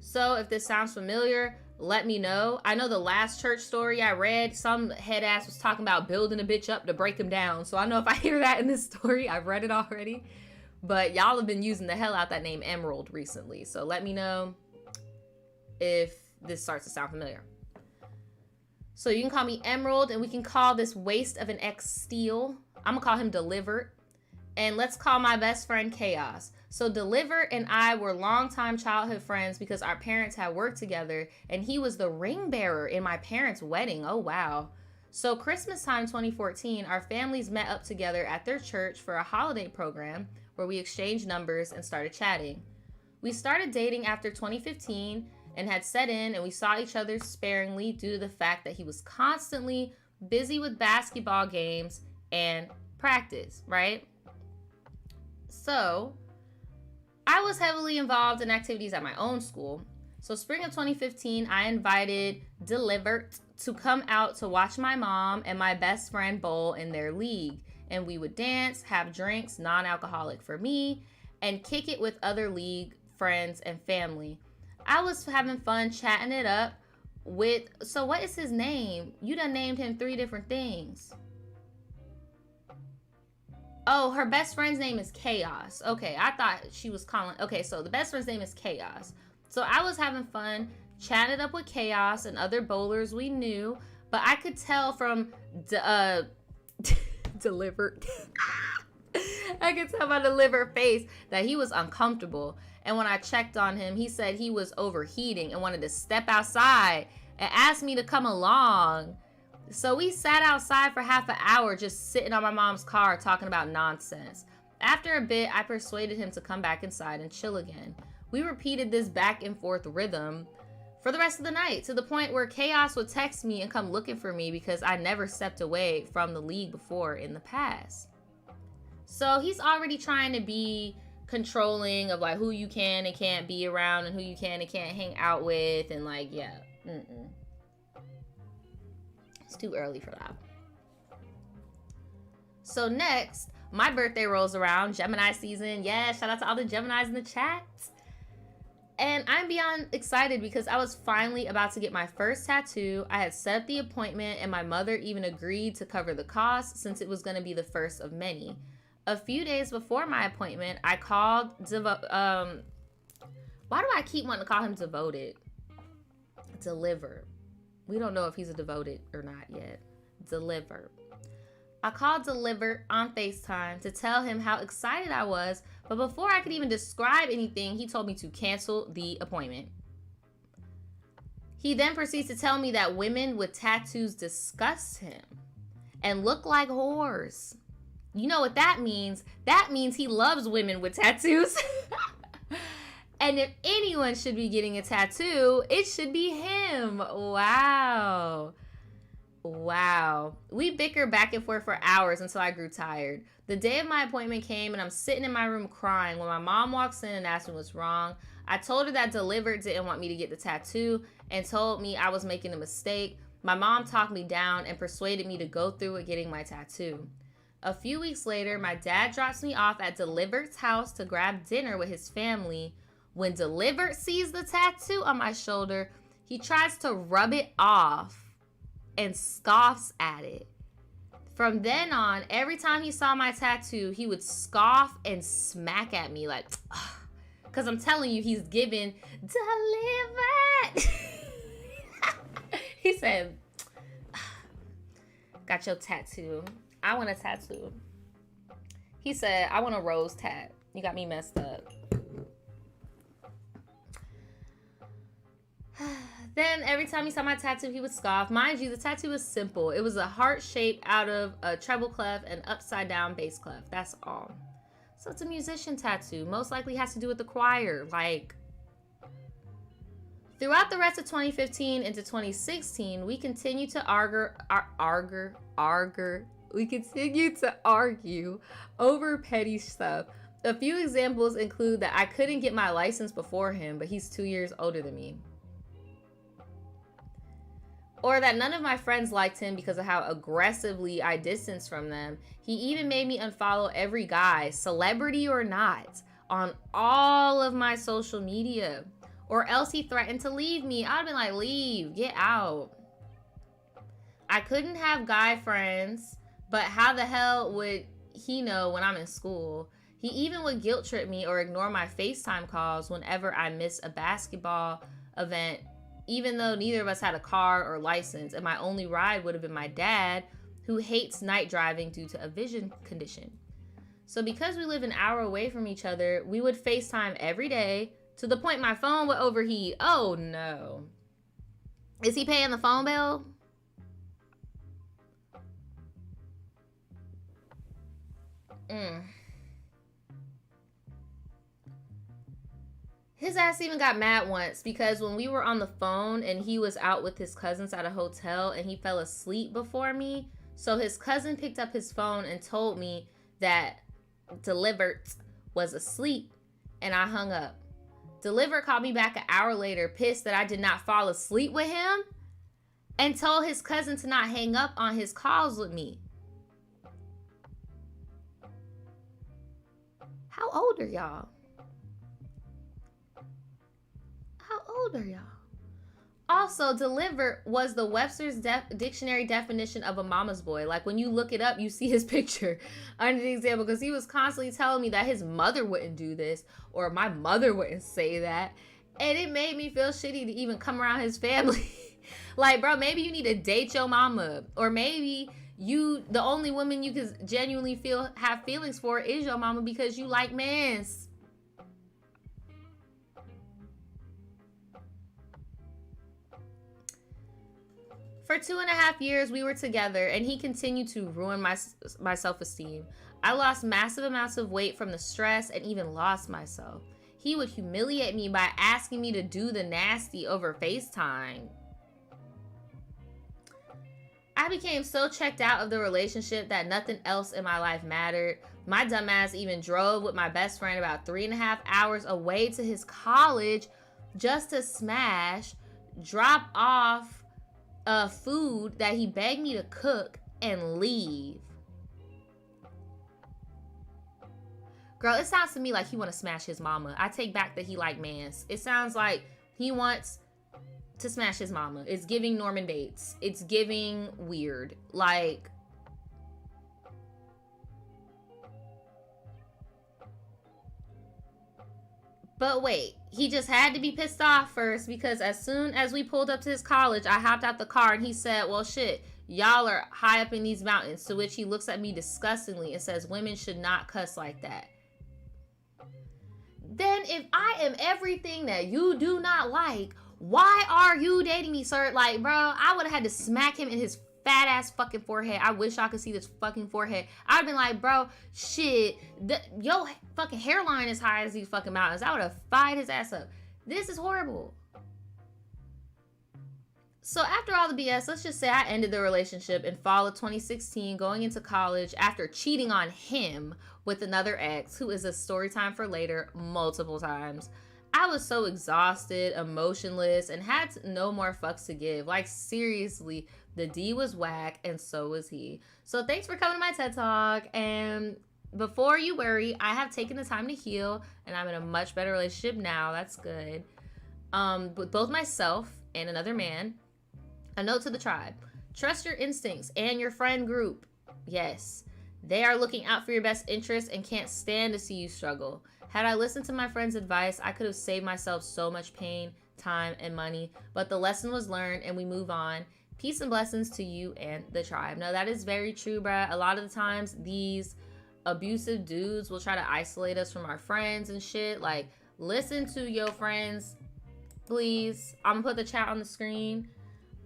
So if this sounds familiar, let me know. I know the last church story I read, some head ass was talking about building a bitch up to break him down. So I know if I hear that in this story, I've read it already. But y'all have been using the hell out that name Emerald recently. So let me know if this starts to sound familiar. So you can call me Emerald, and we can call this waste of an ex Steel. I'm gonna call him Delivered. And let's call my best friend Chaos. So Delivered and I were longtime childhood friends because our parents had worked together, and he was the ring bearer in my parents' wedding. Oh, wow. So Christmas time 2014, our families met up together at their church for a holiday program where we exchanged numbers and started chatting. We started dating after 2015 and had set in, and we saw each other sparingly due to the fact that he was constantly busy with basketball games and practice, right? So I was heavily involved in activities at my own school. So spring of 2015, I invited Delivered to come out to watch my mom and my best friend bowl in their league. And we would dance, have drinks, non-alcoholic for me, and kick it with other league friends and family. I was having fun chatting it up with, so what is his name? You done named him 3 different things. Oh, her best friend's name is Chaos. Okay, I thought she was calling. Okay, so the best friend's name is Chaos. So I was having fun, chatted up with Chaos and other bowlers we knew, but I could tell from Delivered. I could tell by Delivered face that he was uncomfortable. And when I checked on him, he said he was overheating and wanted to step outside and asked me to come along. So we sat outside for half an hour just sitting on my mom's car talking about nonsense. After a bit, I persuaded him to come back inside and chill again. We repeated this back and forth rhythm for the rest of the night, to the point where Chaos would text me and come looking for me because I never stepped away from the league before in the past. So he's already trying to be controlling of like who you can and can't be around and who you can and can't hang out with, and like, yeah, it's too early for that. So next, my birthday rolls around, Gemini season. Yeah, shout out to all the Geminis in the chat. And I'm beyond excited because I was finally about to get my first tattoo. I had set up the appointment and my mother even agreed to cover the cost since it was going to be the first of many. A few days before my appointment, I called why do I keep wanting to call him Devoted? Deliver. We don't know if he's a devoted or not yet. Deliver. I called Deliver on FaceTime to tell him how excited I was, but before I could even describe anything, he told me to cancel the appointment. He then proceeds to tell me that women with tattoos disgust him and look like whores. You know what that means? That means he loves women with tattoos. And if anyone should be getting a tattoo, it should be him. Wow. Wow. We bickered back and forth for hours until I grew tired. The day of my appointment came and I'm sitting in my room crying when my mom walks in and asks me what's wrong. I told her that Delivered didn't want me to get the tattoo and told me I was making a mistake. My mom talked me down and persuaded me to go through with getting my tattoo. A few weeks later, my dad drops me off at Delivered's house to grab dinner with his family. When Delivered sees the tattoo on my shoulder, he tries to rub it off and scoffs at it. From then on, every time he saw my tattoo, he would scoff and smack at me like, because I'm telling you, he's giving Delivered. He said, got your tattoo. I want a tattoo. He said, I want a rose tat. You got me messed up. Then every time he saw my tattoo, he would scoff. Mind you, the tattoo was simple. It was a heart shape out of a treble clef and upside down bass clef. That's all. So it's a musician tattoo. Most likely has to do with the choir. Like, throughout the rest of 2015 into 2016, we continued to argue over petty stuff. A few examples include that I couldn't get my license before him, but he's 2 years older than me. Or that none of my friends liked him because of how aggressively I distanced from them. He even made me unfollow every guy, celebrity or not, on all of my social media. Or else he threatened to leave me. I'd have been like, leave, get out. I couldn't have guy friends, but how the hell would he know when I'm in school? He even would guilt trip me or ignore my FaceTime calls whenever I missed a basketball event, even though neither of us had a car or license, and my only ride would have been my dad, who hates night driving due to a vision condition. So because we live an hour away from each other, we would FaceTime every day to the point my phone would overheat. Oh no. Is he paying the phone bill? His ass even got mad once because when we were on the phone and he was out with his cousins at a hotel and he fell asleep before me. So his cousin picked up his phone and told me that Delivered was asleep, and I hung up. Delivered called me back an hour later, pissed that I did not fall asleep with him, and told his cousin to not hang up on his calls with me. How old are y'all? How old are y'all? Also, Delivered was the Webster's dictionary definition of a mama's boy. Like, when you look it up, you see his picture under the example, because he was constantly telling me that his mother wouldn't do this, or my mother wouldn't say that. And it made me feel shitty to even come around his family. Like, bro, maybe you need to date your mama, or maybe the only woman you can genuinely have feelings for is your mama because you like mans. For 2.5 years, we were together, and he continued to ruin my self-esteem. I lost massive amounts of weight from the stress and even lost myself. He would humiliate me by asking me to do the nasty over FaceTime. I became so checked out of the relationship that nothing else in my life mattered. My dumbass even drove with my best friend about 3.5 hours away to his college just to smash, drop off food that he begged me to cook, and leave. Girl, it sounds to me like he want to smash his mama. I take back that he like mans. It sounds like he wants to smash his mama. It's giving Norman Bates. It's giving weird. Like, but wait, he just had to be pissed off first, because as soon as we pulled up to his college, I hopped out the car and he said, well, shit, y'all are high up in these mountains. To which he looks at me disgustingly and says, women should not cuss like that. Then if I am everything that you do not like, why are you dating me, sir? Like, bro, I would have had to smack him in his fat ass fucking forehead. I wish y'all could see this fucking forehead. I'd have been like, bro, shit, yo fucking hairline is high as these fucking mountains. I would have fired his ass up. This is horrible. So after all the BS, let's just say I ended the relationship in fall of 2016, going into college after cheating on him with another ex, who is a story time for later, multiple times. I was so exhausted, emotionless, and had no more fucks to give. Like, seriously, the D was whack, and so was he. So thanks for coming to my TED Talk. And before you worry, I have taken the time to heal, and I'm in a much better relationship now. That's good. With both myself and another man. A note to the tribe. Trust your instincts and your friend group. Yes. They are looking out for your best interest and can't stand to see you struggle. Had I listened to my friend's advice, I could have saved myself so much pain, time, and money. But the lesson was learned, and we move on. Peace and blessings to you and the tribe. No, that is very true, bruh. A lot of the times, these abusive dudes will try to isolate us from our friends and shit. Like, listen to your friends, please. I'm gonna put the chat on the screen.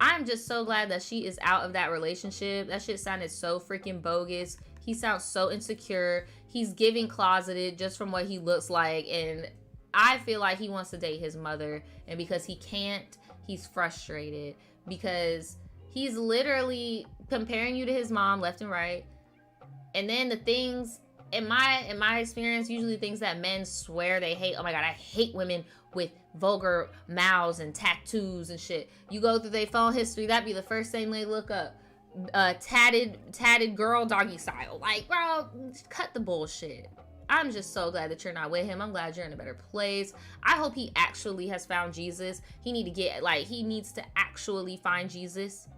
I'm just so glad that she is out of that relationship. That shit sounded so freaking bogus. He sounds so insecure. He's giving closeted just from what he looks like. And I feel like he wants to date his mother. And because he can't, he's frustrated. Because he's literally comparing you to his mom left and right. And then the things, in my experience, usually things that men swear they hate. Oh my God, I hate women with vulgar mouths and tattoos and shit. You go through their phone history, that'd be the first thing they look up. Tatted girl doggy style. Like, bro, cut the bullshit. I'm just so glad that you're not with him. I'm glad you're in a better place. I hope he actually has found Jesus. He needs to actually find Jesus.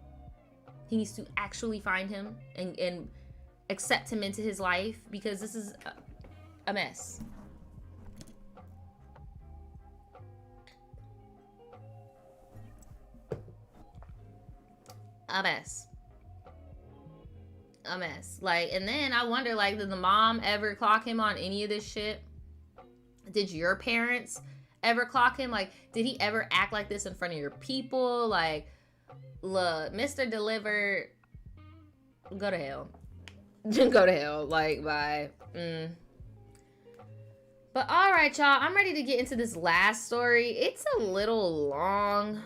He needs to actually find him and accept him into his life, because this is a mess. A mess. A mess. Like, and then I wonder, like, did the mom ever clock him on any of this shit? Did your parents ever clock him? Like, did he ever act like this in front of your people? Like, look, Mr. Delivered, go to hell. Go to hell. Like, bye. But all right, y'all, I'm ready to get into this last story. It's a little long.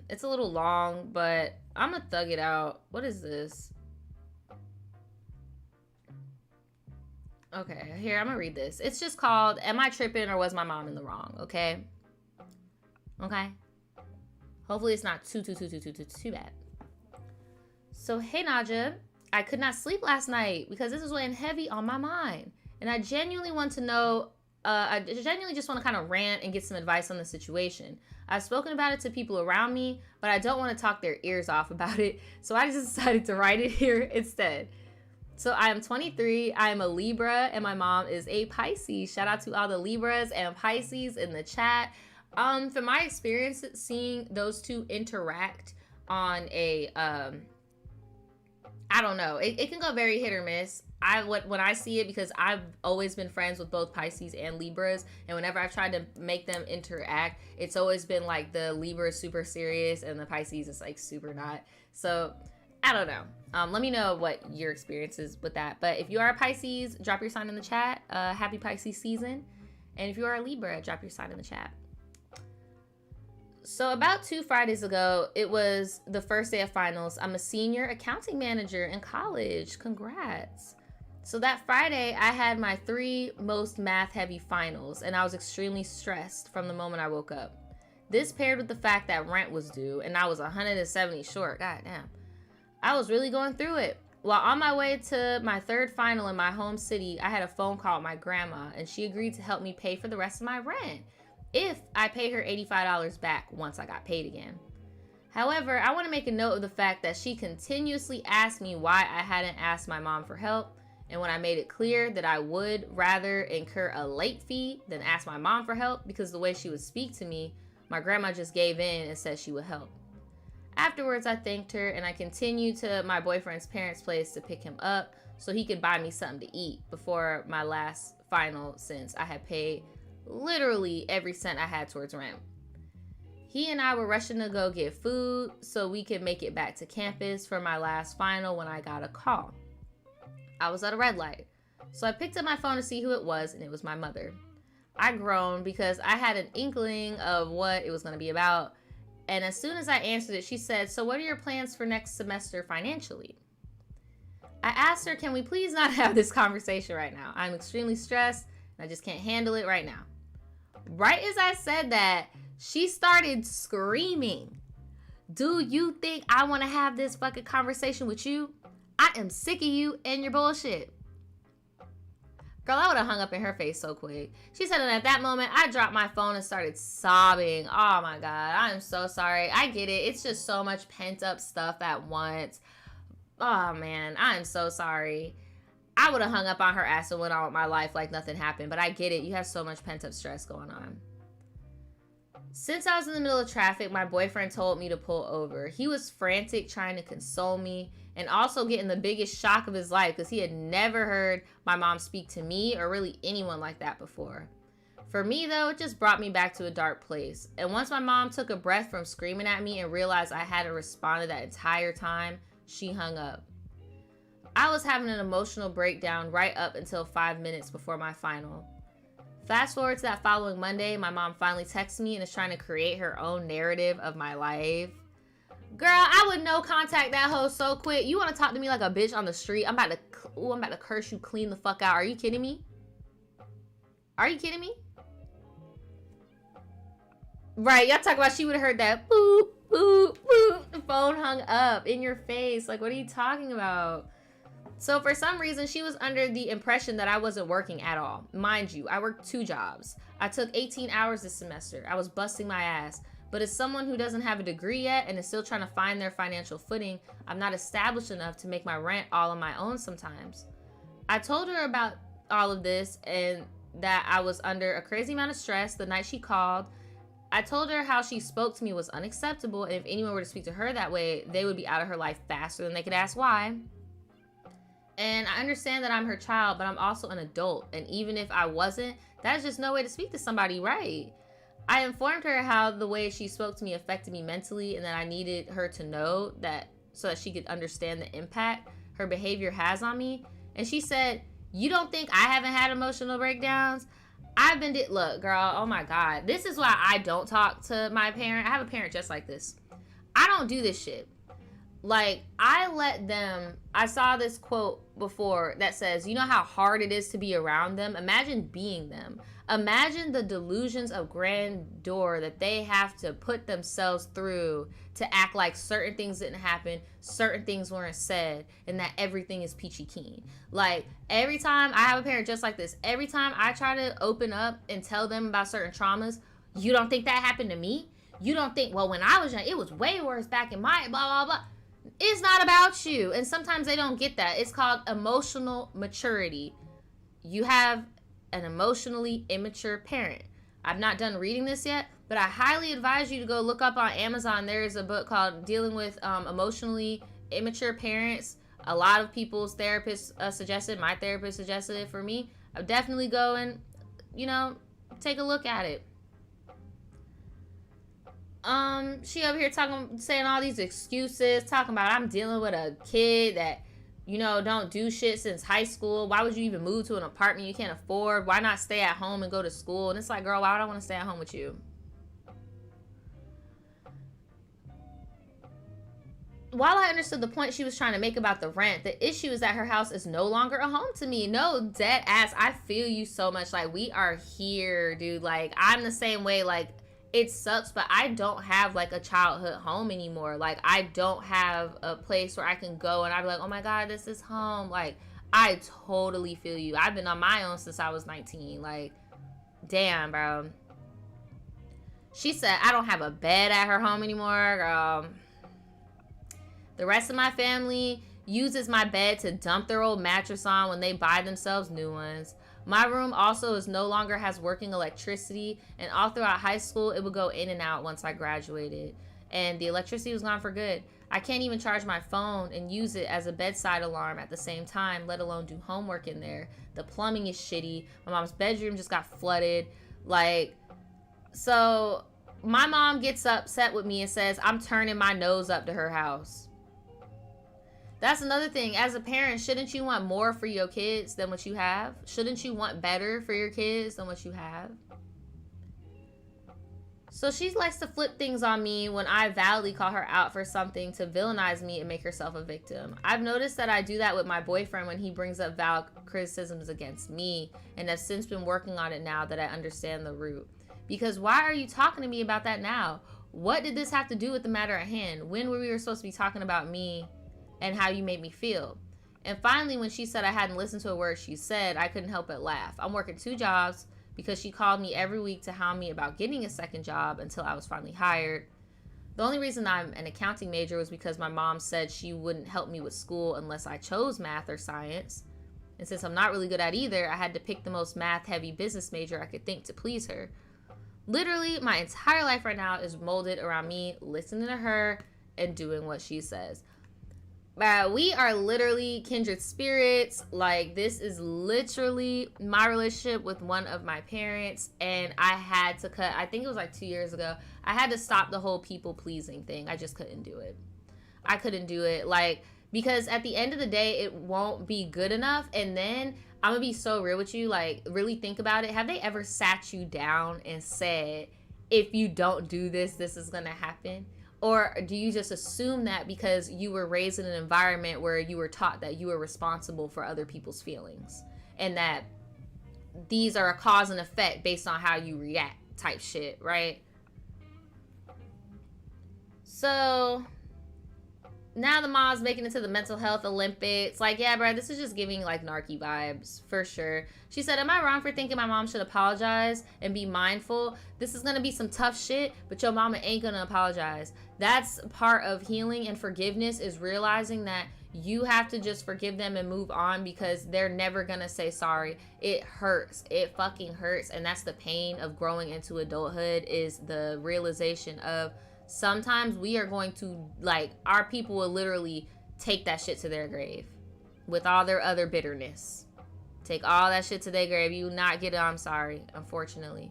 It's a little long, but I'm gonna thug it out. What is this? Okay, here, I'm gonna read this. It's just called, Am I Tripping or Was My Mom in the Wrong? Okay? Okay? Hopefully it's not too bad. So, hey, Nadja. I could not sleep last night because this is weighing heavy on my mind. And I genuinely want to know, I genuinely just want to kind of rant and get some advice on the situation. I've spoken about it to people around me, but I don't want to talk their ears off about it. So I just decided to write it here instead. So I am 23, I am a Libra, and my mom is a Pisces. Shout out to all the Libras and Pisces in the chat. From my experience, seeing those two interact on a, I don't know, it can go very hit or miss. When I see it, because I've always been friends with both Pisces and Libras, and whenever I've tried to make them interact, it's always been like the Libra is super serious and the Pisces is like super not. So I don't know. Let me know what your experience is with that. But if you are a Pisces, drop your sign in the chat. Happy Pisces season. And if you are a Libra, drop your sign in the chat. So about 2 Fridays ago, it was the first day of finals. I'm a senior accounting manager in college. Congrats. So that Friday, I had my 3 most math-heavy finals, and I was extremely stressed from the moment I woke up. This paired with the fact that rent was due, and I was 170 short. God damn. I was really going through it. While on my way to my 3rd final in my home city, I had a phone call with my grandma, and she agreed to help me pay for the rest of my rent if I pay her $85 back once I got paid again. However, I want to make a note of the fact that she continuously asked me why I hadn't asked my mom for help, and when I made it clear that I would rather incur a late fee than ask my mom for help because the way she would speak to me, my grandma just gave in and said she would help. Afterwards, I thanked her, and I continued to my boyfriend's parents' place to pick him up so he could buy me something to eat before my last final, since I had paid literally every cent I had towards rent. He and I were rushing to go get food so we could make it back to campus for my last final when I got a call. I was at a red light, so I picked up my phone to see who it was, and it was my mother. I groaned because I had an inkling of what it was going to be about. And as soon as I answered it, she said, "So what are your plans for next semester financially?" I asked her, "Can we please not have this conversation right now? I'm extremely stressed and I just can't handle it right now." Right as I said that, she started screaming, "Do you think I want to have this fucking conversation with you? I am sick of you and your bullshit." Girl, I would have hung up in her face so quick. She said, and at that moment, I dropped my phone and started sobbing. Oh my God, I'm so sorry. I get it. It's just so much pent up stuff at once. Oh man, I'm so sorry. I would have hung up on her ass and went on with my life like nothing happened, but I get it. You have so much pent up stress going on. Since I was in the middle of traffic, my boyfriend told me to pull over. He was frantic trying to console me and also getting the biggest shock of his life because he had never heard my mom speak to me or really anyone like that before. For me, though, it just brought me back to a dark place. And once my mom took a breath from screaming at me and realized I hadn't responded that entire time, she hung up. I was having an emotional breakdown right up until 5 minutes before my final. Fast forward to that following Monday, my mom finally texts me and is trying to create her own narrative of my life. Girl, I would no contact that hoe so quick. You want to talk to me like a bitch on the street? I'm about to curse you clean the fuck out. Are you kidding me? Are you kidding me? Right, y'all talk about she would have heard that boop, boop, boop. The phone hung up in your face. Like, what are you talking about? So for some reason, she was under the impression that I wasn't working at all. Mind you, I worked 2 jobs. I took 18 hours this semester. I was busting my ass. But as someone who doesn't have a degree yet and is still trying to find their financial footing, I'm not established enough to make my rent all on my own sometimes. I told her about all of this and that I was under a crazy amount of stress the night she called. I told her how she spoke to me was unacceptable, and if anyone were to speak to her that way, they would be out of her life faster than they could ask why. And I understand that I'm her child, but I'm also an adult. And even if I wasn't, that's just no way to speak to somebody, right? I informed her how the way she spoke to me affected me mentally and that I needed her to know that so that she could understand the impact her behavior has on me. And she said, "You don't think I haven't had emotional breakdowns? I've been, look, girl, oh my God. This is why I don't talk to my parent. I have a parent just like this. I don't do this shit. Like, I let them, I saw this quote before that says, you know how hard it is to be around them? Imagine being them. Imagine the delusions of grandeur that they have to put themselves through to act like certain things didn't happen, certain things weren't said, and that everything is peachy keen. Like, every time I have a parent just like this, every time I try to open up and tell them about certain traumas, you don't think that happened to me? You don't think, well, when I was young, it was way worse back in my blah, blah, blah. It's not about you. And sometimes they don't get that. It's called emotional maturity. You have an emotionally immature parent. I've not done reading this yet, but I highly advise you to go look up on Amazon. There is a book called Dealing with Emotionally Immature Parents. A lot of people's therapists suggested, my therapist suggested it for me. I'll definitely go and, take a look at it. She over here saying all these excuses, talking about I'm dealing with a kid that, don't do shit since high school. Why would you even move to an apartment you can't afford? Why not stay at home and go to school? And it's like, girl, why would I want to stay at home with you? While I understood the point she was trying to make about the rent, the issue is that her house is no longer a home to me. No, dead ass, I feel you so much. Like, we are here, dude. Like, I'm the same way. Like, it sucks, but I don't have like a childhood home anymore. Like, I don't have a place where I can go and I'd be like, oh my God, this is home. Like, I totally feel you. I've been on my own since I was 19. Like, damn, bro. She said, I don't have a bed at her home anymore. The rest of my family uses my bed to dump their old mattress on when they buy themselves new ones. My room also no longer has working electricity, and all throughout high school, it would go in and out once I graduated, and the electricity was gone for good. I can't even charge my phone and use it as a bedside alarm at the same time, let alone do homework in there. The plumbing is shitty. My mom's bedroom just got flooded. Like, so my mom gets upset with me and says, I'm turning my nose up to her house. That's another thing. As a parent, shouldn't you want more for your kids than what you have? Shouldn't you want better for your kids than what you have? So she likes to flip things on me when I validly call her out for something to villainize me and make herself a victim. I've noticed that I do that with my boyfriend when he brings up valid criticisms against me, and have since been working on it now that I understand the root. Because why are you talking to me about that now? What did this have to do with the matter at hand? When were we supposed to be talking about me and how you made me feel? And finally, when she said I hadn't listened to a word she said, I couldn't help but laugh. I'm working 2 jobs because she called me every week to hound me about getting a second job until I was finally hired. The only reason I'm an accounting major was because my mom said she wouldn't help me with school unless I chose math or science. And since I'm not really good at either, I had to pick the most math-heavy business major I could think to please her. Literally, my entire life right now is molded around me listening to her and doing what she says. We are literally kindred spirits. Like, this is literally my relationship with one of my parents, and I had to cut, I think it was like 2 years ago, I had to stop the whole people pleasing thing. I just couldn't do it. I couldn't do it, like, because at the end of the day, it won't be good enough. And then I'm gonna be so real with you, like, really think about it. Have they ever sat you down and said, if you don't do this, this is gonna happen? Or do you just assume that because you were raised in an environment where you were taught that you were responsible for other people's feelings and that these are a cause and effect based on how you react type shit, right? So now the mom's making it to the mental health Olympics. Like, yeah, bro, this is just giving like narky vibes for sure. She said, am I wrong for thinking my mom should apologize and be mindful? This is going to be some tough shit, but your mama ain't going to apologize. That's part of healing and forgiveness, is realizing that you have to just forgive them and move on, because they're never going to say sorry. It hurts. It fucking hurts. And that's the pain of growing into adulthood, is the realization of sometimes we are going to, like, our people will literally take that shit to their grave with all their other bitterness. Take all that shit to their grave. You will not get it. I'm sorry, unfortunately.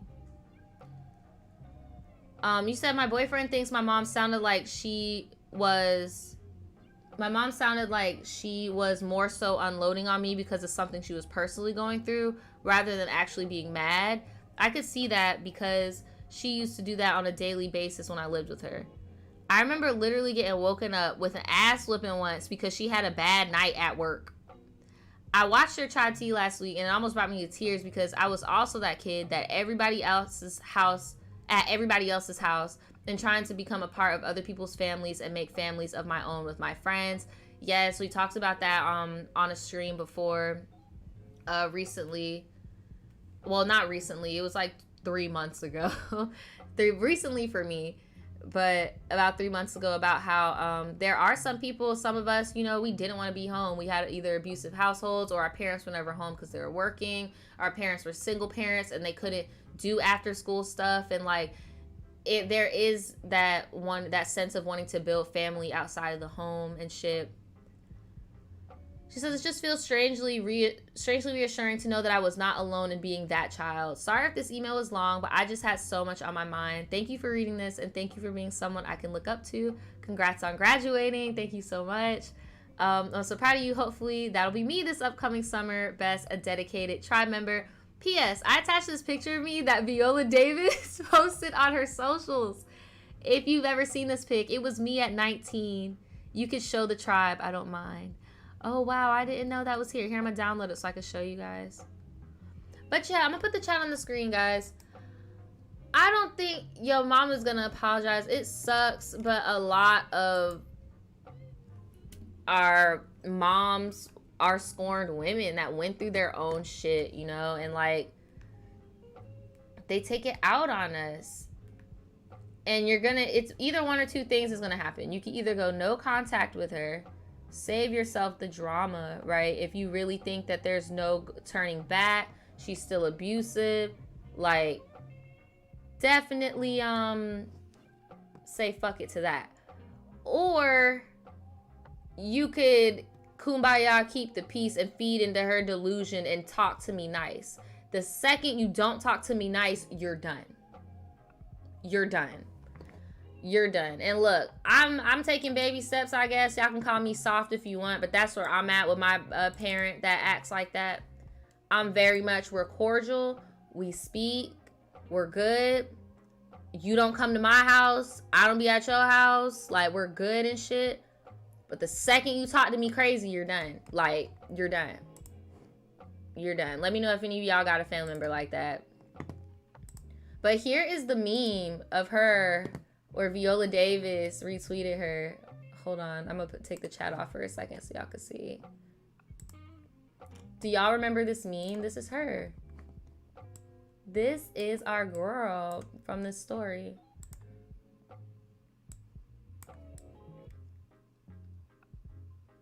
You said my boyfriend thinks my mom sounded like she was more so unloading on me because of something she was personally going through rather than actually being mad. I could see that because she used to do that on a daily basis when I lived with her. I remember literally getting woken up with an ass whipping once because she had a bad night at work. I watched her try tea last week and it almost brought me to tears because I was also that kid that at everybody else's house and trying to become a part of other people's families and make families of my own with my friends. Yes, we talked about that on a stream before recently. Well, not recently. It was like 3 months ago. Recently for me. But about 3 months ago, about how there are some people, some of us, you know, we didn't want to be home. We had either abusive households or our parents were never home because they were working. Our parents were single parents and they couldn't do after school stuff. And like, there is that sense of wanting to build family outside of the home and shit. She says, it just feels strangely reassuring to know that I was not alone in being that child. Sorry if this email was long, but I just had so much on my mind. Thank you for reading this, and thank you for being someone I can look up to. Congrats on graduating. Thank you so much. I'm so proud of you. Hopefully, that'll be me this upcoming summer. Best, a dedicated tribe member. P.S. I attached this picture of me that Viola Davis posted on her socials. If you've ever seen this pic, it was me at 19. You could show the tribe. I don't mind. Oh, wow. I didn't know that was here. Here, I'm going to download it so I can show you guys. But yeah, I'm going to put the chat on the screen, guys. I don't think your mom is going to apologize. It sucks, but a lot of our moms are scorned women that went through their own shit, you know? And, like, they take it out on us. And you're going to... It's either one or two things is going to happen. You can either go no contact with her... Save yourself the drama, right? If you really think that there's no turning back, she's still abusive, like, definitely say fuck it to that. Or you could kumbaya, keep the peace, and feed into her delusion and talk to me nice. The second you don't talk to me nice, you're done. You're done. You're done. And look, I'm taking baby steps, I guess. Y'all can call me soft if you want, but that's where I'm at with my parent that acts like that. I'm very much, we're cordial, we speak, we're good. You don't come to my house, I don't be at your house, like, we're good and shit. But the second you talk to me crazy, you're done. Like, you're done. You're done. Let me know if any of y'all got a family member like that. But here is the meme of her where Viola Davis retweeted her. Hold on. I'm going to take the chat off for a second so y'all can see. Do y'all remember this meme? This is her. This is our girl from this story.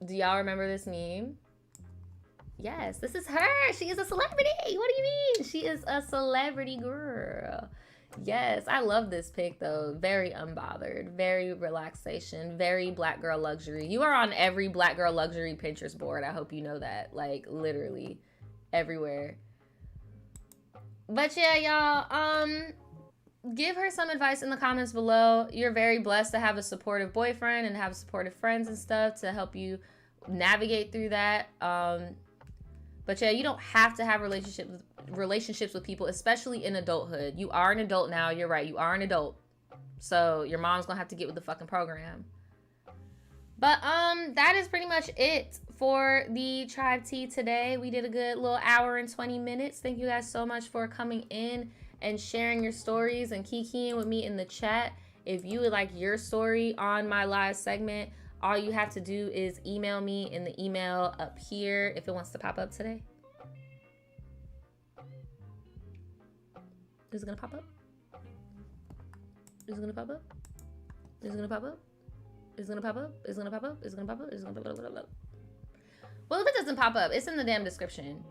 Do y'all remember this meme? Yes, this is her. She is a celebrity. What do you mean? She is a celebrity girl. Yes, I love this pic though. Very unbothered, very relaxation, very black girl luxury. You are on every black girl luxury Pinterest board. I hope you know that. Like, literally everywhere. But yeah, y'all, give her some advice in the comments below. You're very blessed to have a supportive boyfriend and have supportive friends and stuff to help you navigate through that. But yeah, you don't have to have relationships with people, especially in adulthood. You are an adult now. You're right. You are an adult. So your mom's gonna have to get with the fucking program. But that is pretty much it for the Tribe Tea today. We did a good little hour and 20 minutes. Thank you guys so much for coming in and sharing your stories and kikiing with me in the chat. If you would like your story on my live segment, all you have to do is email me in the email up here if it wants to pop up today. Is it gonna pop up? Is it gonna pop up? Is it gonna pop up? Is it gonna pop up? Is it gonna pop up? Is it gonna pop up? Is it gonna pop up? Well, if it doesn't pop up, it's in the damn description.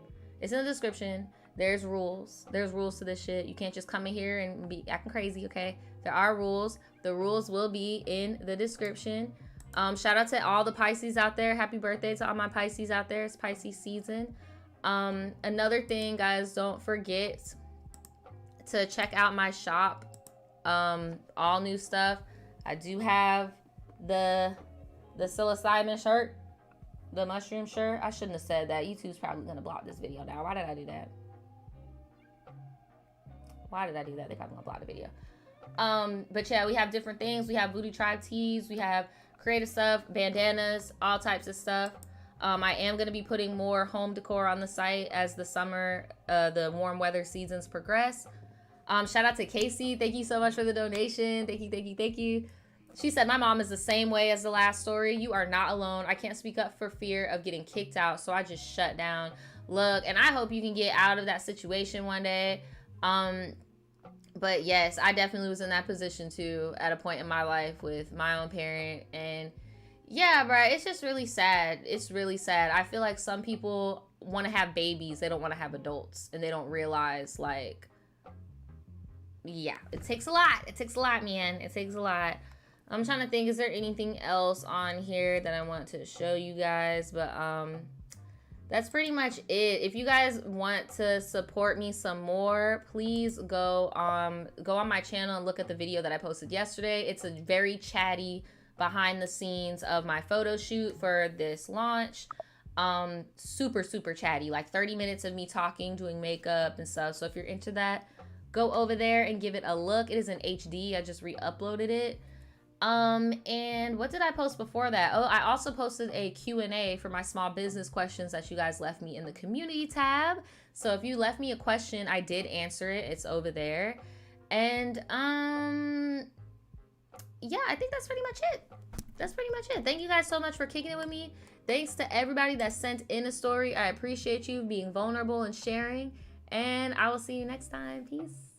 It's in the description. There's rules. There's rules to this shit. You can't just come in here and be acting crazy, okay? There are rules. The rules will be in the description. Shout out to all the Pisces out there. Happy birthday to all my Pisces out there. It's Pisces season. Another thing, guys, don't forget to check out my shop. All new stuff. I do have the psilocybin shirt, the mushroom shirt. I shouldn't have said that. YouTube's probably gonna block this video now. Why did I do that? Why did I do that? They probably gonna block the video. But yeah, we have different things. We have Voodoo Tribe tees. We have creative stuff, bandanas, all types of stuff. I am going to be putting more home decor on the site as the summer, the warm weather seasons progress. Shout out to Casey. Thank you so much for the donation. Thank you, thank you, thank you. She said, my mom is the same way as the last story. You are not alone. I can't speak up for fear of getting kicked out, so I just shut down. Look, and I hope you can get out of that situation one day. But yes, I definitely was in that position too at a point in my life with my own parent. And yeah, bro, it's just really sad. It's really sad. I feel like some people want to have babies. They don't want to have adults. And they don't realize, like, yeah, it takes a lot. It takes a lot, man. It takes a lot. I'm trying to think, is there anything else on here that I want to show you guys? But that's pretty much it. If you guys want to support me some more, please go on my channel and look at the video that I posted yesterday. It's a very chatty behind the scenes of my photo shoot for this launch. Super, super chatty, like 30 minutes of me talking, doing makeup and stuff. So if you're into that, go over there and give it a look. It is in HD. I just re-uploaded it. And what did I post before that? Oh, I also posted a Q&A for my small business questions that you guys left me in the community tab. So if you left me a question, I did answer it. It's over there. And, yeah, I think that's pretty much it. That's pretty much it. Thank you guys so much for kicking it with me. Thanks to everybody that sent in a story. I appreciate you being vulnerable and sharing. And I will see you next time. Peace.